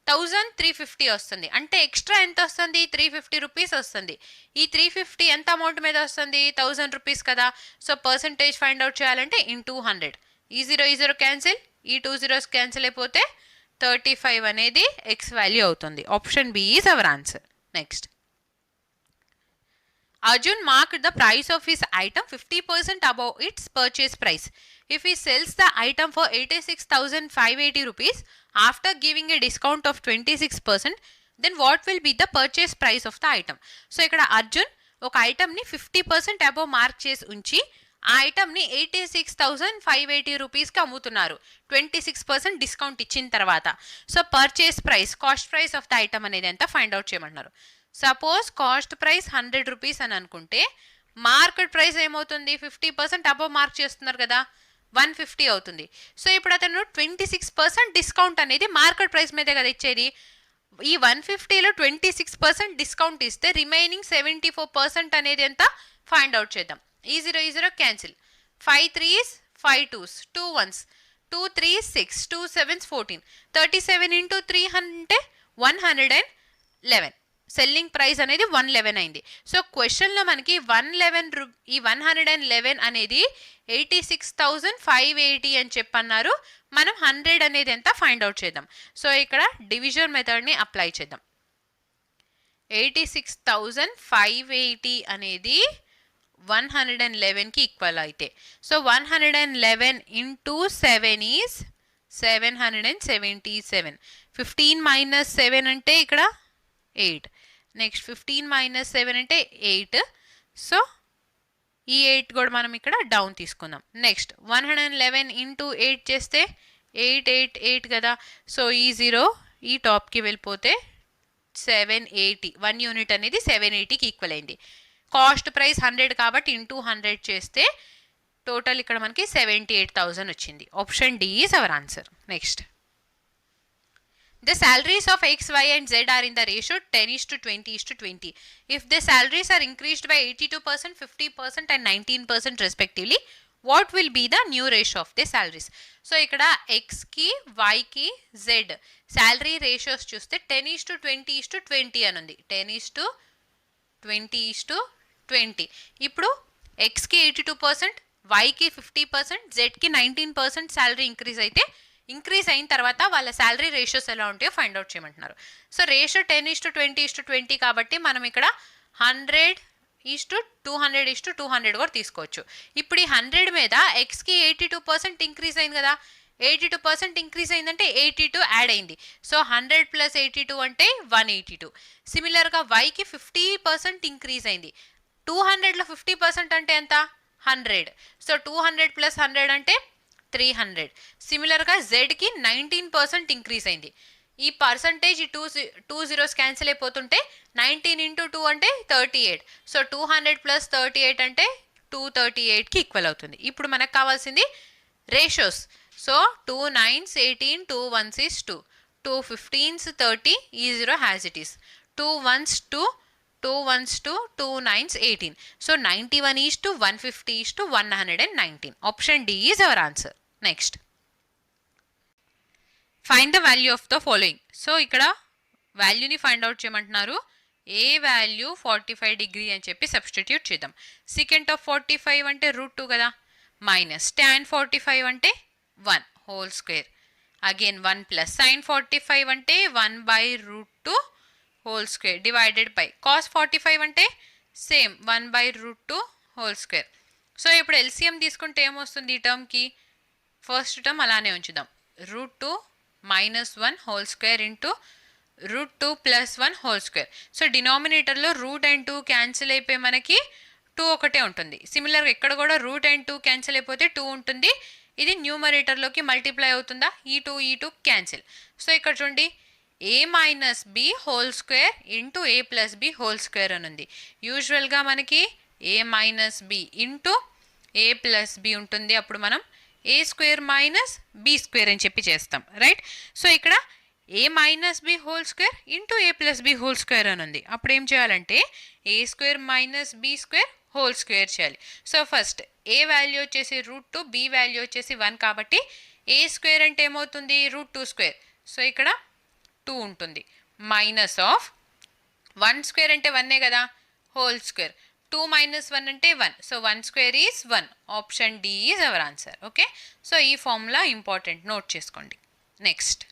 1350 వస్తుంది. అంటే ఎక్స్ట్రా ఎంత వస్తుంది, 350 రూపీస్ వస్తుంది. ఈ 350 ఎంత అమౌంట్ మీద వస్తుంది, 1000 రూపీస్ కదా. సో పర్సంటేజ్ ఫైండ్ అవుట్ చేయాలంటే ఇంటూ 100. ఈ 0 క్యాన్సిల్, ఈ 2 zeros క్యాన్సిల్ అయిపోతే 35 అనేది ఎక్స్ వాల్యూ అవుతుంది. Option B is our answer. Next, Arjun marked the price of his item 50% above its purchase price. If he sells the item for 86,580 rupees after giving a discount of 26%, then what will be the purchase price of the item? So ikkada Arjun ఒక ఐటమ్ని 50% above mark చేసి ఉంచి ఆ ఐటమ్ని 86,580 రూపీస్కి అమ్ముతున్నారు, 26% discount ఇచ్చిన తర్వాత. So purchase price, cost price of the item అనేది ఎంత ఫైండ్ అవుట్ చేయమంటున్నారు. సపోజ్ కాస్ట్ ప్రైస్ 100 రూపీస్ అని అనుకుంటే మార్కెట్ ప్రైస్ ఏమవుతుంది, 50% అబవ్ మార్క్ చేస్తున్నారు కదా, 150 అవుతుంది. సో ఇప్పుడు అతను 26% డిస్కౌంట్ అనేది మార్కెట్ ప్రైస్ మీదే కదా ఇచ్చేది. ఈ 150లో 26% డిస్కౌంట్ ఇస్తే రిమైనింగ్ 74% అనేది ఎంత ఫైండ్ అవుట్ చేద్దాం. ఈ 0 cancel, 5 3s 5 2s 2 1s 2 3s 6 2 7s 14. 37 into 3 అంటే 111. సెల్లింగ్ ప్రైస్ అనేది 111 అయింది. సో క్వశ్చన్లో మనకి 111 అనేది 86,580 అని చెప్పన్నారు. మనం 100 అనేది ఎంత ఫైండ్ అవుట్ చేద్దాం. సో ఇక్కడ డివిజన్ మెథడ్ని అప్లై చేద్దాం. 86,580 అనేది 111కి ఈక్వల్ అయితే, సో 111 into 7 ఈజ్ 777. 15 minus 7 అంటే ఇక్కడ 8. నెక్స్ట్ 15 minus 7 అంటే 8. సో ఈ 8 కూడా మనం ఇక్కడ డౌన్ తీసుకుందాం. నెక్స్ట్ 111 into 8 చేస్తే 888 కదా. సో ఈ 0 ఈ టాప్కి వెళ్ళిపోతే 780, 1 యూనిట్ అనేది 780కి ఈక్వల్ అయింది. కాస్ట్ ప్రైస్ 100 కాబట్టి ఇంటూ 100 చేస్తే టోటల్ ఇక్కడ మనకి 78,000 వచ్చింది. Option D is our answer. Next, The salaries of X, Y and Z are in the ratio 10:20:20. If the salaries are increased by 82%, 50% and 19% respectively, what will be the new ratio of the salaries? So ikkada X ki, Y ki, Z salary ratios చూస్తే 10:20:20 అని ఉంది. 10:20:20. ఇప్పుడు X కి 82%, Y కి 50%, Z కి 19% salary increase అయితే increase అయిన తర్వాత వాళ్ళ శాలరీ రేషియోస్ ఎలా ఉంటాయో ఫైండ్ అవుట్ చేయమంటున్నారు. సో రేషియో 10:20:20 కాబట్టి మనం ఇక్కడ 100:200:200 కూడా తీసుకోవచ్చు. ఇప్పుడు ఈ 100 మీద ఎక్స్కి 82% ఇంక్రీజ్ అయింది కదా, 82% ఇంక్రీజ్ అయిందంటే 82 యాడ్ అయింది. సో 100 + 82 అంటే 182. సిమిలర్గా వైకి 50% ఇంక్రీజ్ అయింది. 200లో 50% అంటే ఎంత? 100. సో 200 + 100 అంటే 300. సిమిలర్గా జెడ్కి 19% ఇంక్రీజ్ అయింది. ఈ పర్సంటేజ్ ఈ టూ జీరోస్ క్యాన్సిల్ అయిపోతుంటే 19 × 2 అంటే 38. సో 200 + 38 అంటే 238కి ఈక్వల్ అవుతుంది. ఇప్పుడు మనకు కావాల్సింది ratios. So 2 9s 18, 2 1s is 2, 2 15s 30, E0 has it is, 2 1s 2, 2 1s 2, 2 9s 18. So 91:150:119. Option D is our answer. Next, find the value of the following. So ఇక్కడ వాల్యూని find out చేయమంటున్నారు. ఏ value 45 degree అని చెప్పి substitute చేద్దాం. secant of 45 అంటే √2 కదా, minus tan 45 అంటే 1 whole square, again 1 plus sin 45 అంటే 1/√2 whole square divided by cos 45 అంటే సేమ్ 1/√2 హోల్ స్క్వేర్. సో ఇప్పుడు ఎల్సిఎం తీసుకుంటే ఏమొస్తుంది ఈ టర్మ్కి? ఫస్ట్ టర్మ్ అలానే ఉంచుదాం. √2 - 1 whole square into √2 + 1 whole square. So డినామినేటర్లో రూట్ అండ్ 2 క్యాన్సిల్ అయిపోయి మనకి 2 ఒకటే ఉంటుంది. సిమిలర్గా ఇక్కడ కూడా రూట్ అండ్ 2 క్యాన్సిల్ అయిపోతే 2 ఉంటుంది. ఇది న్యూమరేటర్లోకి మల్టిప్లై అవుతుందా? ఈ 2 క్యాన్సిల్. సో ఇక్కడ చూడండి, a - b whole square into a + b whole square అని ఉంది. యూజువల్గా మనకి a - b into a + b ఉంటుంది. అప్పుడు మనం a² - b² అని చెప్పి చేస్తాం, రైట్? సో ఇక్కడ a - b whole square into a + b whole square అని ఉంది. అప్పుడు ఏం చేయాలంటే a² - b² హోల్ స్క్వేర్ చేయాలి. సో ఫస్ట్ a వాల్యూ వచ్చేసి √2, b వాల్యూ వచ్చేసి 1 కాబట్టి a² అంటే ఏమవుతుంది? √2². సో ఇక్కడ 2 ఉంటుంది. మైనస్ ఆఫ్ 1² అంటే 1 కదా, హోల్ స్క్వేర్. 2 - 1 అంటే 1. So 1² is 1. Option D is our answer. Okay, so ఈ ఫార్ములా ఇంపార్టెంట్, నోట్ చేసుకోండి. Next,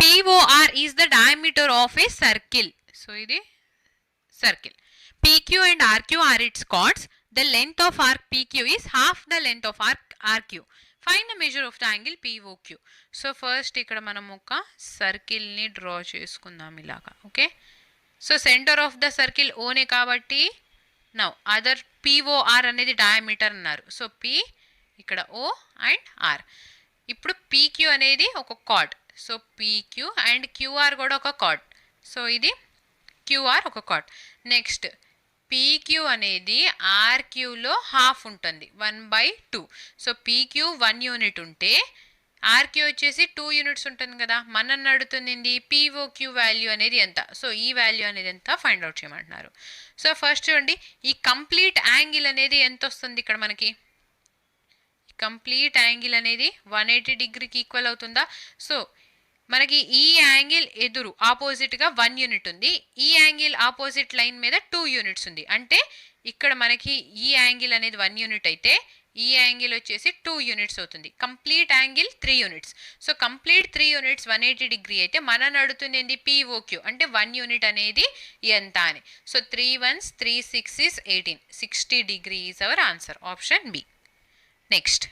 POR is the diameter of a circle. So ఇది circle. PQ and RQ are its chords. The length of arc PQ is half the length of arc RQ. Find the measure of the angle POQ. So first ఇక్కడ మనం ఒక సర్కిల్ని draw చేసుకుందాం ఇలాగా. Okay, so centre of the circle ఓనే కాబట్టి now other POR అనేది diameter అన్నారు. సో P ఇక్కడ O అండ్ R. ఇప్పుడు PQ అనేది ఒక chord. So PQ and QR కూడా ఒక కార్డ్. సో ఇది QR ఒక కార్డ్. నెక్స్ట్ PQ అనేది RQలో హాఫ్ ఉంటుంది, 1/2. సో PQ 1 యూనిట్ ఉంటే RQ వచ్చేసి 2 యూనిట్స్ ఉంటుంది కదా. మనం అడుగుతుంది POQ వాల్యూ అనేది ఎంత. సో ఈ వాల్యూ అనేది ఎంత ఫైండ్ అవుట్ చేయమంటున్నారు. సో ఫస్ట్ చూడండి, ఈ కంప్లీట్ యాంగిల్ అనేది ఎంత వస్తుంది ఇక్కడ మనకి? కంప్లీట్ యాంగిల్ అనేది 180 డిగ్రీకి ఈక్వల్ అవుతుందా? సో మనకి ఈ యాంగిల్ ఎదురు ఆపోజిట్గా 1 యూనిట్ ఉంది, ఈ యాంగిల్ ఆపోజిట్ లైన్ మీద 2 యూనిట్స్ ఉంది. అంటే ఇక్కడ మనకి ఈ యాంగిల్ అనేది 1 యూనిట్ అయితే ఈ యాంగిల్ వచ్చేసి 2 యూనిట్స్ అవుతుంది. Complete angle 3 units. So complete 3 units 180 degree అయితే మనం అడుగుతుంది ఏంది? POQ అంటే 1 యూనిట్ అనేది ఎంత అని. So 3 1s 3 6 is 18, 60 degree is our answer. Option B. Next,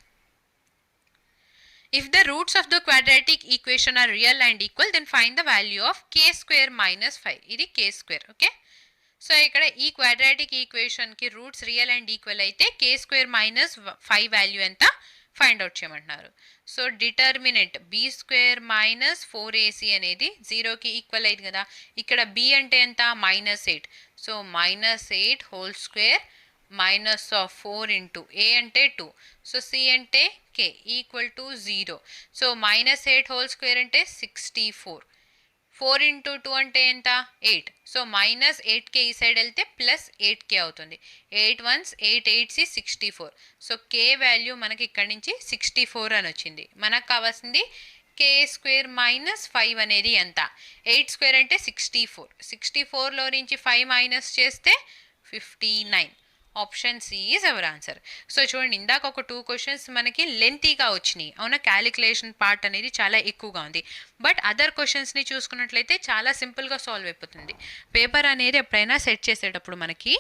if the roots of the quadratic equation are real and equal, then find the value of k² - 5. ఇది k². Okay, so ఇక్కడ ఈ quadratic ఈక్వేషన్కి roots real and equal అయితే k² - 5 value ఎంత find out చేయమంటున్నారు. So determinant b² - 4ac అనేది 0కి equal అయింది కదా. ఇక్కడ b అంటే ఎంత? -8. So -8 whole square minus of 4 into a అంటే 2. సో c అంటే k equal to 0. So -8 whole square అంటే 64. 4 ఇంటూ 2 అంటే ఎంత 8. సో -8k ఈ సైడ్ వెళ్తే +8k అవుతుంది. 8 వన్స్ 8 8 64. సో k వాల్యూ మనకి ఇక్కడ నుంచి 64 అని వచ్చింది. మనకు కావాల్సింది k స్క్వేర్ -5 అనేది ఎంత? 8 స్క్వేర్ అంటే 64. 64లో నుంచి 5 మైనస్ చేస్తే 59. Option C is our answer. So చూడండి, ఇందాక ఒక 2 క్వశ్చన్స్ మనకి లెంతీగా వచ్చినాయి అవునా, క్యాలిక్యులేషన్ పార్ట్ అనేది చాలా ఎక్కువగా ఉంది. బట్ అదర్ క్వశ్చన్స్ని చూసుకున్నట్లయితే చాలా సింపుల్గా సాల్వ్ అయిపోతుంది. పేపర్ అనేది ఎప్పుడైనా సెట్ చేసేటప్పుడు మనకి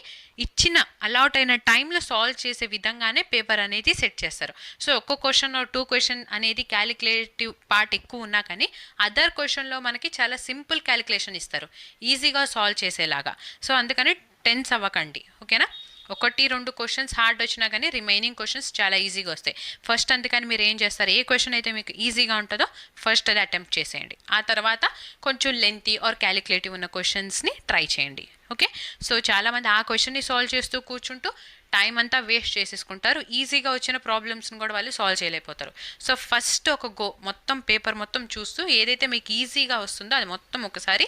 ఇచ్చిన అలాట్ అయిన టైంలో సాల్వ్ చేసే విధంగానే పేపర్ అనేది సెట్ చేస్తారు. సో ఒక్క క్వశ్చన్ 2 క్వశ్చన్ అనేది క్యాలిక్యులేటివ్ పార్ట్ ఎక్కువ ఉన్నా కానీ అదర్ క్వశ్చన్లో మనకి చాలా సింపుల్ క్యాలిక్యులేషన్ ఇస్తారు, ఈజీగా సాల్వ్ చేసేలాగా. సో అందుకని టెన్స్ అవ్వకండి, ఓకేనా. 1-2 క్వశ్చన్స్ హార్డ్ వచ్చినా కానీ రిమైనింగ్ క్వశ్చన్స్ చాలా ఈజీగా వస్తాయి. ఫస్ట్ అందుకని మీరు ఏం చేస్తారు, ఏ క్వశ్చన్ అయితే మీకు ఈజీగా ఉంటుందో ఫస్ట్ అది అటెంప్ట్ చేసేయండి. ఆ తర్వాత కొంచెం లెంతీ ఆర్ క్యాలిక్యులేటివ్ ఉన్న క్వశ్చన్స్ని ట్రై చేయండి, ఓకే. సో చాలామంది ఆ క్వశ్చన్ని సాల్వ్ చేస్తూ కూర్చుంటూ టైం అంతా వేస్ట్ చేసేసుకుంటారు, ఈజీగా వచ్చిన ప్రాబ్లమ్స్ని కూడా వాళ్ళు సాల్వ్ చేయలేకపోతారు. సో ఫస్ట్ ఒక మొత్తం పేపర్ మొత్తం చూస్తూ ఏదైతే మీకు ఈజీగా వస్తుందో అది మొత్తం ఒకసారి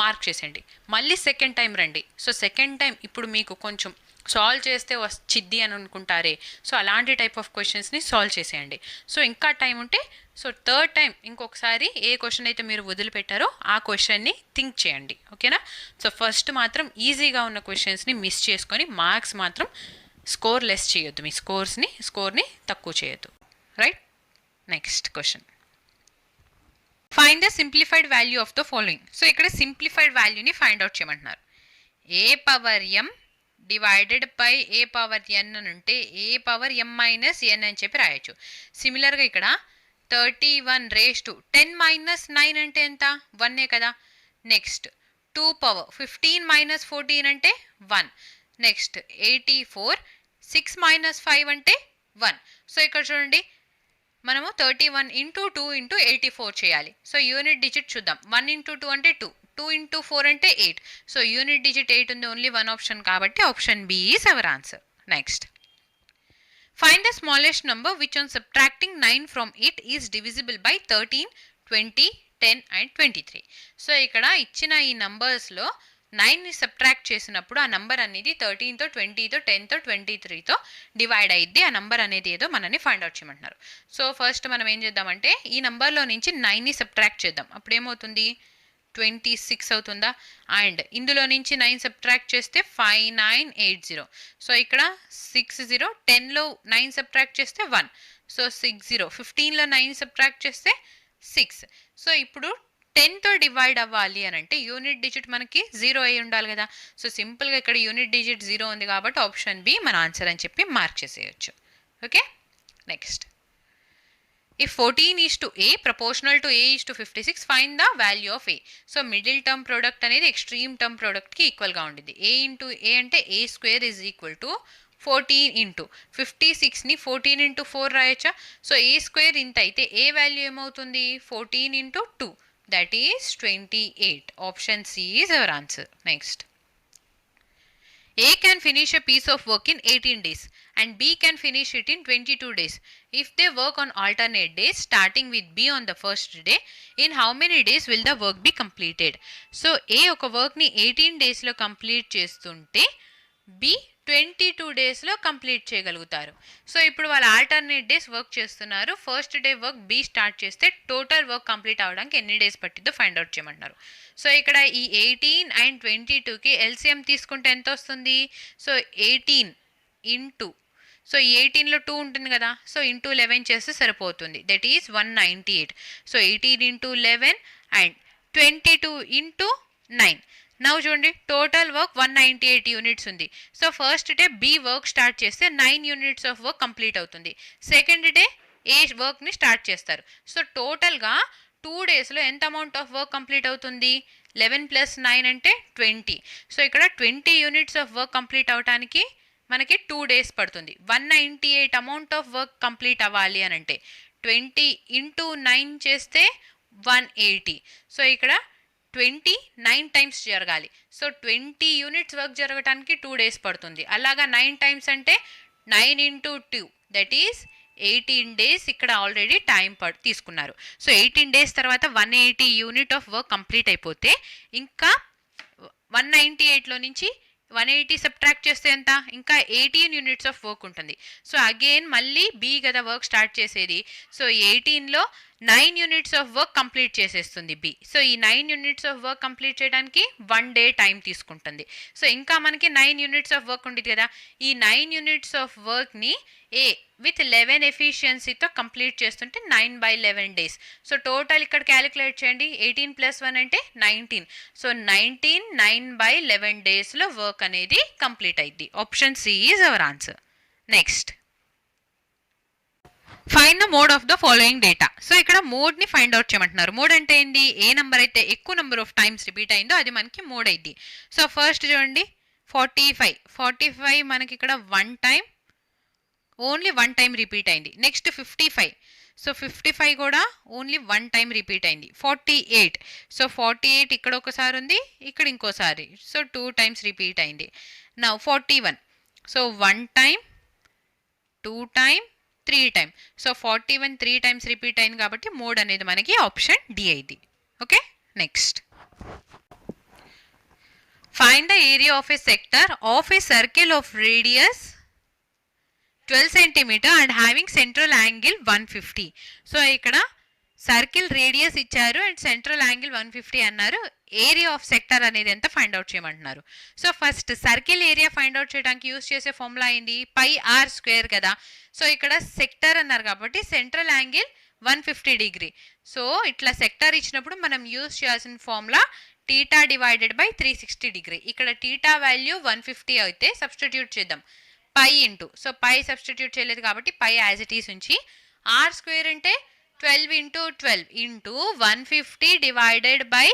మార్క్ చేసేయండి. మళ్ళీ సెకండ్ టైం రండి. సో సెకండ్ టైం ఇప్పుడు మీకు కొంచెం సాల్వ్ చేస్తే వచ్చిద్ది అని అనుకుంటారే, సో అలాంటి టైప్ ఆఫ్ క్వశ్చన్స్ని సాల్వ్ చేసేయండి. సో ఇంకా టైం ఉంటే సో థర్డ్ టైం ఇంకొకసారి ఏ క్వశ్చన్ అయితే మీరు వదిలిపెట్టారో ఆ క్వశ్చన్ని థింక్ చేయండి, ఓకేనా. సో ఫస్ట్ మాత్రం ఈజీగా ఉన్న క్వశ్చన్స్ని మిస్ చేసుకొని మార్క్స్ మాత్రం స్కోర్ లెస్ చేయొద్దు, మీ స్కోర్ని తక్కువ చేయొద్దు, right. Next question, find the simplified value of the following. So ఇక్కడ సింప్లిఫైడ్ వాల్యూని ఫైండ్ అవుట్ చేయమంటున్నారు. A power m divided by a power n అని ఉంటే ఏ పవర్ ఎం మైనస్ ఎన్ అని చెప్పి రాయొచ్చు. సిమిలర్గా ఇక్కడ 31^10 - 9 అంటే ఎంత? 1 కదా. నెక్స్ట్ 2 పవర్ 15 - 14 అంటే 1. నెక్స్ట్ 84, 6 - 5 అంటే 1. సో ఇక్కడ చూడండి, మనము 31 × 2 × 84 చేయాలి. సో యూనిట్ డిజిట్ చూద్దాం. 1 × 2 అంటే 2, 2 × 4 అంటే 8. సో యూనిట్ డిజిట్ 8 ఉంది, ఓన్లీ 1 ఆప్షన్ కాబట్టి option B is our answer. Next, find the smallest number which on subtracting 9 from it is divisible by 13, 20, 10 and 23. So ఇక్కడ ఇచ్చిన ఈ నంబర్స్లో 9ని సబ్ట్రాక్ట్ చేసినప్పుడు ఆ నంబర్ అనేది 13తో, 20తో, 10తో, 23తో డివైడ్ అయ్యిద్ది. ఆ నంబర్ అనేది ఏదో మనల్ని ఫైండ్ అవుట్ చేయమంటున్నారు. సో ఫస్ట్ మనం ఏం చేద్దామంటే ఈ నంబర్లో నుంచి 9ని సబ్ట్రాక్ట్ చేద్దాం. అప్పుడు ఏమవుతుంది, 26 అవుతుందా. అండ్ ఇందులో నుంచి 9 సబ్ట్రాక్ట్ చేస్తే 5980. సో ఇక్కడ 60, 10లో 9 సబ్ట్రాక్ట్ చేస్తే 1. సో 60, 15లో 9 సబ్ట్రాక్ట్ చేస్తే 6. సో ఇప్పుడు 10తో డివైడ్ అవ్వాలి అని అంటే యూనిట్ డిజిట్ మనకి 0 అయి ఉండాలి కదా. సో సింపుల్గా ఇక్కడ యూనిట్ డిజిట్ 0 ఉంది కాబట్టి ఆప్షన్ బి మన ఆన్సర్ అని చెప్పి మార్క్ చేసేయచ్చు, okay. Next, if 14 is to a proportional to a is to 56, find the value of a. So middle term product అనేది ఎక్స్ట్రీమ్ టర్మ్ ప్రోడక్ట్కి ఈక్వల్గా ఉండింది. a × a అంటే a square is equal to 14 × 56ని 14 × 4 రాయొచ్చా. సో a స్క్వేర్ ఇంత అయితే a వాల్యూ ఏమవుతుంది, 14 × 2, that is 28. Option C is our answer. Next, A can finish a piece of work in 18 days and B can finish it in 22 days. If they work on alternate days starting with B on the first day, in how many days will the work be completed? So A ఒక వర్క్ని 18 డేస్లో complete చేస్తుంటే B 22 డేస్లో complete చేయగలుగుతారు. So ఇప్పుడు వాళ్ళు alternate days work చేస్తున్నారు. First day work B start చేస్తే టోటల్ వర్క్ కంప్లీట్ అవ్వడానికి ఎన్ని డేస్ పట్టిద్దో ఫైండ్ అవుట్ చేయమంటున్నారు. సో ఇక్కడ ఈ 18 and 22కి ఎల్సిఎం తీసుకుంటే ఎంత వస్తుంది, సో 18 × సో ఈ 18లో 2 ఉంటుంది కదా, సో × 11 చేస్తే సరిపోతుంది, that is 198. So 18 × 11 and 22 × 9. Now చూడండి, టోటల్ వర్క్ 198 యూనిట్స్ ఉంది. So first day B work start చేస్తే 9 యూనిట్స్ ఆఫ్ వర్క్ కంప్లీట్ అవుతుంది. సెకండ్ డే ఏ వర్క్ని స్టార్ట్ చేస్తారు. సో టోటల్గా 2 డేస్లో ఎంత అమౌంట్ ఆఫ్ వర్క్ కంప్లీట్ అవుతుంది, 11 + 9 అంటే 20. సో ఇక్కడ 20 యూనిట్స్ ఆఫ్ వర్క్ కంప్లీట్ అవడానికి మనకి 2 డేస్ పడుతుంది. 198 అమౌంట్ ఆఫ్ వర్క్ కంప్లీట్ అవ్వాలి అని అంటే 20 × 9 చేస్తే 180. సో ఇక్కడ 29 టైమ్స్ జరగాలి. సో 20 యూనిట్స్ వర్క్ జరగడానికి 2 డేస్ పడుతుంది. అలాగా 9 టైమ్స్ అంటే 9 × 2, దట్ ఈస్ 18 days ఇక్కడ ఆల్రెడీ టైం తీసుకున్నారు. సో 18 days తర్వాత 180 యూనిట్ ఆఫ్ వర్క్ కంప్లీట్ అయిపోతే ఇంకా 198లో నుంచి 180 సబ్ట్రాక్ట్ చేస్తే ఎంత, ఇంకా 18 యూనిట్స్ ఆఫ్ వర్క్ ఉంటుంది. సో అగైన్ మళ్ళీ బి కదా వర్క్ స్టార్ట్ చేసేది. సో 18లో 9 యూనిట్స్ ఆఫ్ వర్క్ కంప్లీట్ చేసేస్తుంది బి. సో ఈ 9 యూనిట్స్ ఆఫ్ వర్క్ కంప్లీట్ చేయడానికి 1 day టైం తీసుకుంటుంది. సో ఇంకా మనకి 9 యూనిట్స్ ఆఫ్ వర్క్ ఉంటుంది కదా, ఈ 9 యూనిట్స్ ఆఫ్ వర్క్ని ఏ విత్ 11 ఎఫిషియన్సీతో కంప్లీట్ చేస్తుంటే 9/11 days. సో టోటల్ ఇక్కడ క్యాలిక్యులేట్ చేయండి, 18 + 1 అంటే 19. సో 19 9/11 daysలో వర్క్ అనేది కంప్లీట్ అయింది. Option C is our answer. Next, find the mode of the following data. So ఇక్కడ మోడ్ని ఫైండ్ అవుట్ చేయమంటున్నారు. మోడ్ అంటే ఏంటి, ఏ నెంబర్ అయితే ఎక్కువ నెంబర్ ఆఫ్ టైమ్స్ రిపీట్ అయిందో అది మనకి మోడ్ అయింది. సో ఫస్ట్ చూడండి 45 మనకి ఇక్కడ 1 టైం, ఓన్లీ 1 టైం రిపీట్ అయింది. నెక్స్ట్ 55, సో 55 కూడా ఓన్లీ 1 టైం రిపీట్ అయింది. 48, సో 48 ఇక్కడ ఒకసారి ఉంది, ఇక్కడ ఇంకోసారి, సో 2 టైమ్స్ రిపీట్ అయింది. Now 41, so 1 time, 2 time, 3 time. So 41 3 times repeat అయింది కాబట్టి మోడ్ అనేది మనకి ఆప్షన్ డి అయింది. Okay, next, find the area of A sector of a circle of radius 12 cm and having central angle 150. So ఇక్కడ circle radius ఇచ్చారు and central angle 150 అన్నారు. Area of sector అనేది ఎంత ఫైండ్ అవుట్ చేయమంటున్నారు. So first circle area find out చేయడానికి use చేసే formula ఏంది, πr² కదా. సో ఇక్కడ సెక్టర్ అన్నారు కాబట్టి సెంట్రల్ యాంగిల్ 150 degree. సో ఇట్లా సెక్టర్ ఇచ్చినప్పుడు మనం యూస్ చేయాల్సిన ఫార్ములా θ/360 degree. ఇక్కడ θ వాల్యూ 150 అయితే సబ్స్టిట్యూట్ చేద్దాం, పై ఇంటూ, సో పై సబ్స్టిట్యూట్ చేయలేదు కాబట్టి పై యాజ్ ఇట్ ఈస్ ఉంచి, r² అంటే 12 × 12 ఇంటూ 150 డివైడెడ్ బై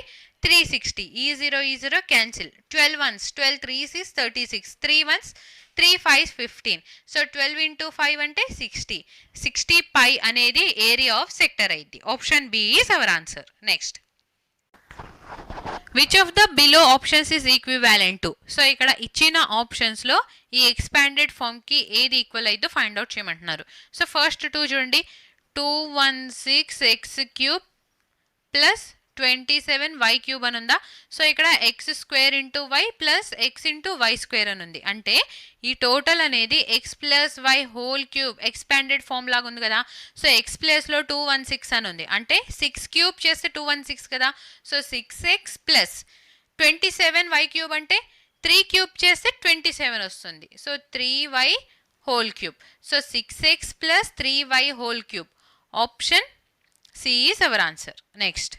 360. ఈ 0 cancel, 12 ones 12 3s is 36, 3 ones 3 5s 15. So 12 × 5 అంటే 60 పై అనేది ఏరియా ఆఫ్ సెక్టర్ అయింది. Option B is our answer. Next, which of the below options is equivalent to. So ఇక్కడ ఇచ్చిన ఆప్షన్స్లో ఈ ఎక్స్పాండెడ్ ఫామ్కి ఏది ఈక్వల్ అయితే ఫైండ్ అవుట్ చేయమంటున్నారు. సో ఫస్ట్ 2 చూడండి, 216x³ ప్లస్ 27y³ అని ఉందా. సో ఇక్కడ x² × y plus x × y² అని ఉంది. అంటే ఈ టోటల్ అనేది x + y³ ఎక్స్పాండెడ్ ఫామ్ లాగా ఉంది కదా. సో x ప్లేస్లో 216 అని ఉంది, అంటే 6³ చేస్తే 216 కదా. సో 6x ప్లస్ 27y³ అంటే 3³ చేస్తే 27 వస్తుంది. So 3y³. So 6x plus 3y³. Option C is our answer. Next,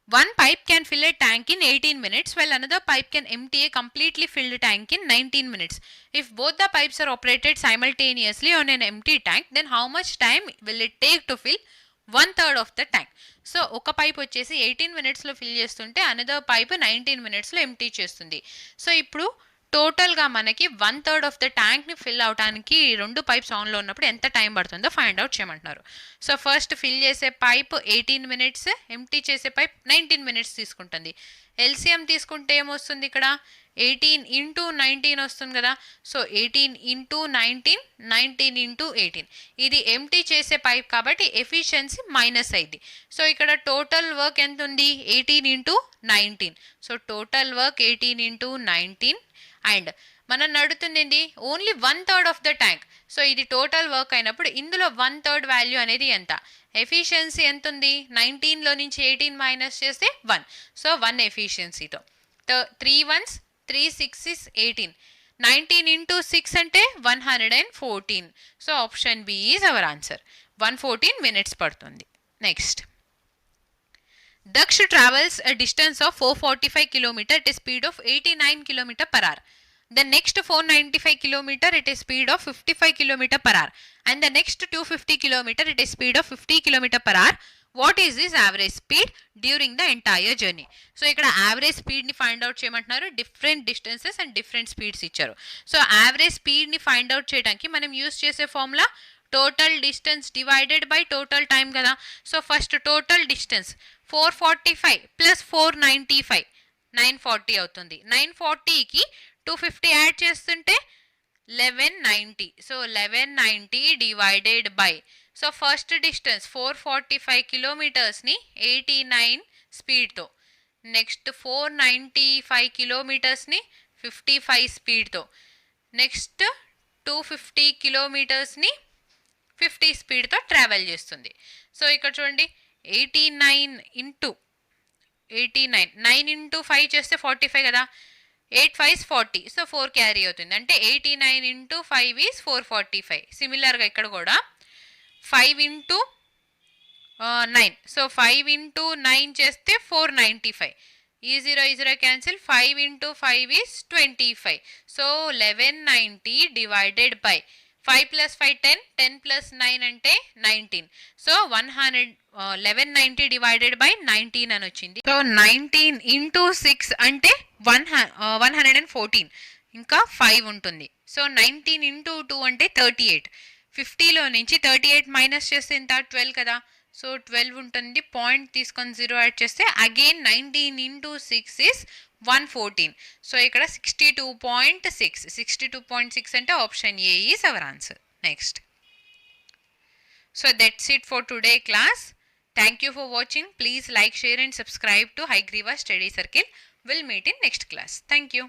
one pipe can fill a tank in 18 minutes while another pipe can empty a completely filled tank in 19 minutes. If both the pipes are operated simultaneously on an empty tank, then how much time will it take to fill 1/3 of the tank? So ఒక pipe వచ్చేసి 18 minutesలో fill చేస్తుంటే another pipe 19 minutesలో empty చేస్తుంది. So ఇప్పుడు టోటల్గా మనకి 1/3 of the ట్యాంక్ని fill అవడానికి 2 pipes ఆన్లో ఉన్నప్పుడు ఎంత టైం పడుతుందో ఫైండ్ అవుట్ చేయమంటున్నారు. సో ఫస్ట్ ఫిల్ చేసే పైప్ 18 minutes, ఎంప్టీ చేసే పైప్ 19 minutes తీసుకుంటుంది. ఎల్సిఎం తీసుకుంటే ఏమొస్తుంది, ఇక్కడ 18 × 19 వస్తుంది కదా. సో 18 × 19, 19 × 18. ఇది ఎంప్టీ చేసే పైప్ కాబట్టి ఎఫిషియన్సీ మైనస్ అయింది. సో ఇక్కడ టోటల్ వర్క్ ఎంత ఉంది, 18 × 19. సో టోటల్ వర్క్ 18 × 19 అండ్ మనం నడుతుంది ఏంటి, only 1/3 of the tank. So ఇది టోటల్ వర్క్ అయినప్పుడు ఇందులో 1/3 వాల్యూ అనేది ఎంత, ఎఫిషియన్సీ ఎంత ఉంది, 19లో నుంచి 18 మైనస్ చేస్తే 1. సో 1 ఎఫిషియన్సీతో 3 ones 3 6s 18, 19 × 6 అంటే 114. So option B is our answer. 114 minutes పడుతుంది. Next, Daksh travels a distance of 445 km at a speed of 89 km/h. The next 495 km at a speed of 55 km/h and the next 250 km at a speed of 50 km/h. What is his average speed during the entire journey? So ఇక్కడ average స్పీడ్ని find out చేయమంటున్నారు. Different distances and different speeds ఇచ్చారు. So average స్పీడ్ని find out చేయడానికి మనం use చేసే formula total distance divided by total time కదా. So first total distance 445 plus 495 940 అవుతుంది. 940కి 250 యాడ్ చేస్తుంటే 1190. So 1190 divided by, so first distance 445 kilometers ni 89 speed తో, next 495 kilometers ని 55 speed తో, నెక్స్ట్ 250 kilometers ని 50 speed తో ట్రావెల్ చేస్తుంది. సో ఇక్కడ చూడండి 89 ఇంటూ 89, 9 ఇంటూ 5 చేస్తే 45 కదా, 8 5 40, సో 4 క్యారీ అవుతుంది, అంటే 89 ఇంటూ 5 ఈజ్ 445. సిమిలర్గా ఇక్కడ కూడా 5 ఇంటూ 9, సో 5 ఇంటూ 9 చేస్తే 495, ఈ 0 ఈ 0 cancel, 5 into 5 is 25. So 1190 divided by 5 plus 5 10, 10 plus 9 అంటే 19. సో 1190 డివైడెడ్ బై 19 అని వచ్చింది. సో 19 ఇంటూ 6 అంటే 114, ఇంకా 5 ఉంటుంది. సో 19 ఇంటూ 2 అంటే 38. 50లో నుంచి 38 మైనస్ చేస్తే ఎంత, 12 కదా, సో 12 ఉంటుంది. పాయింట్ తీసుకొని 0 యాడ్ చేస్తే అగైన్ 19 ఇంటూ 6 ఇస్ 114. సో ఇక్కడ 62.6, 62.6 అంటే option A is our answer. Next, so that's it for today class. Thank you for watching. Please like, share and subscribe to Hygriva Study Circle. We'll meet in next class. Thank you.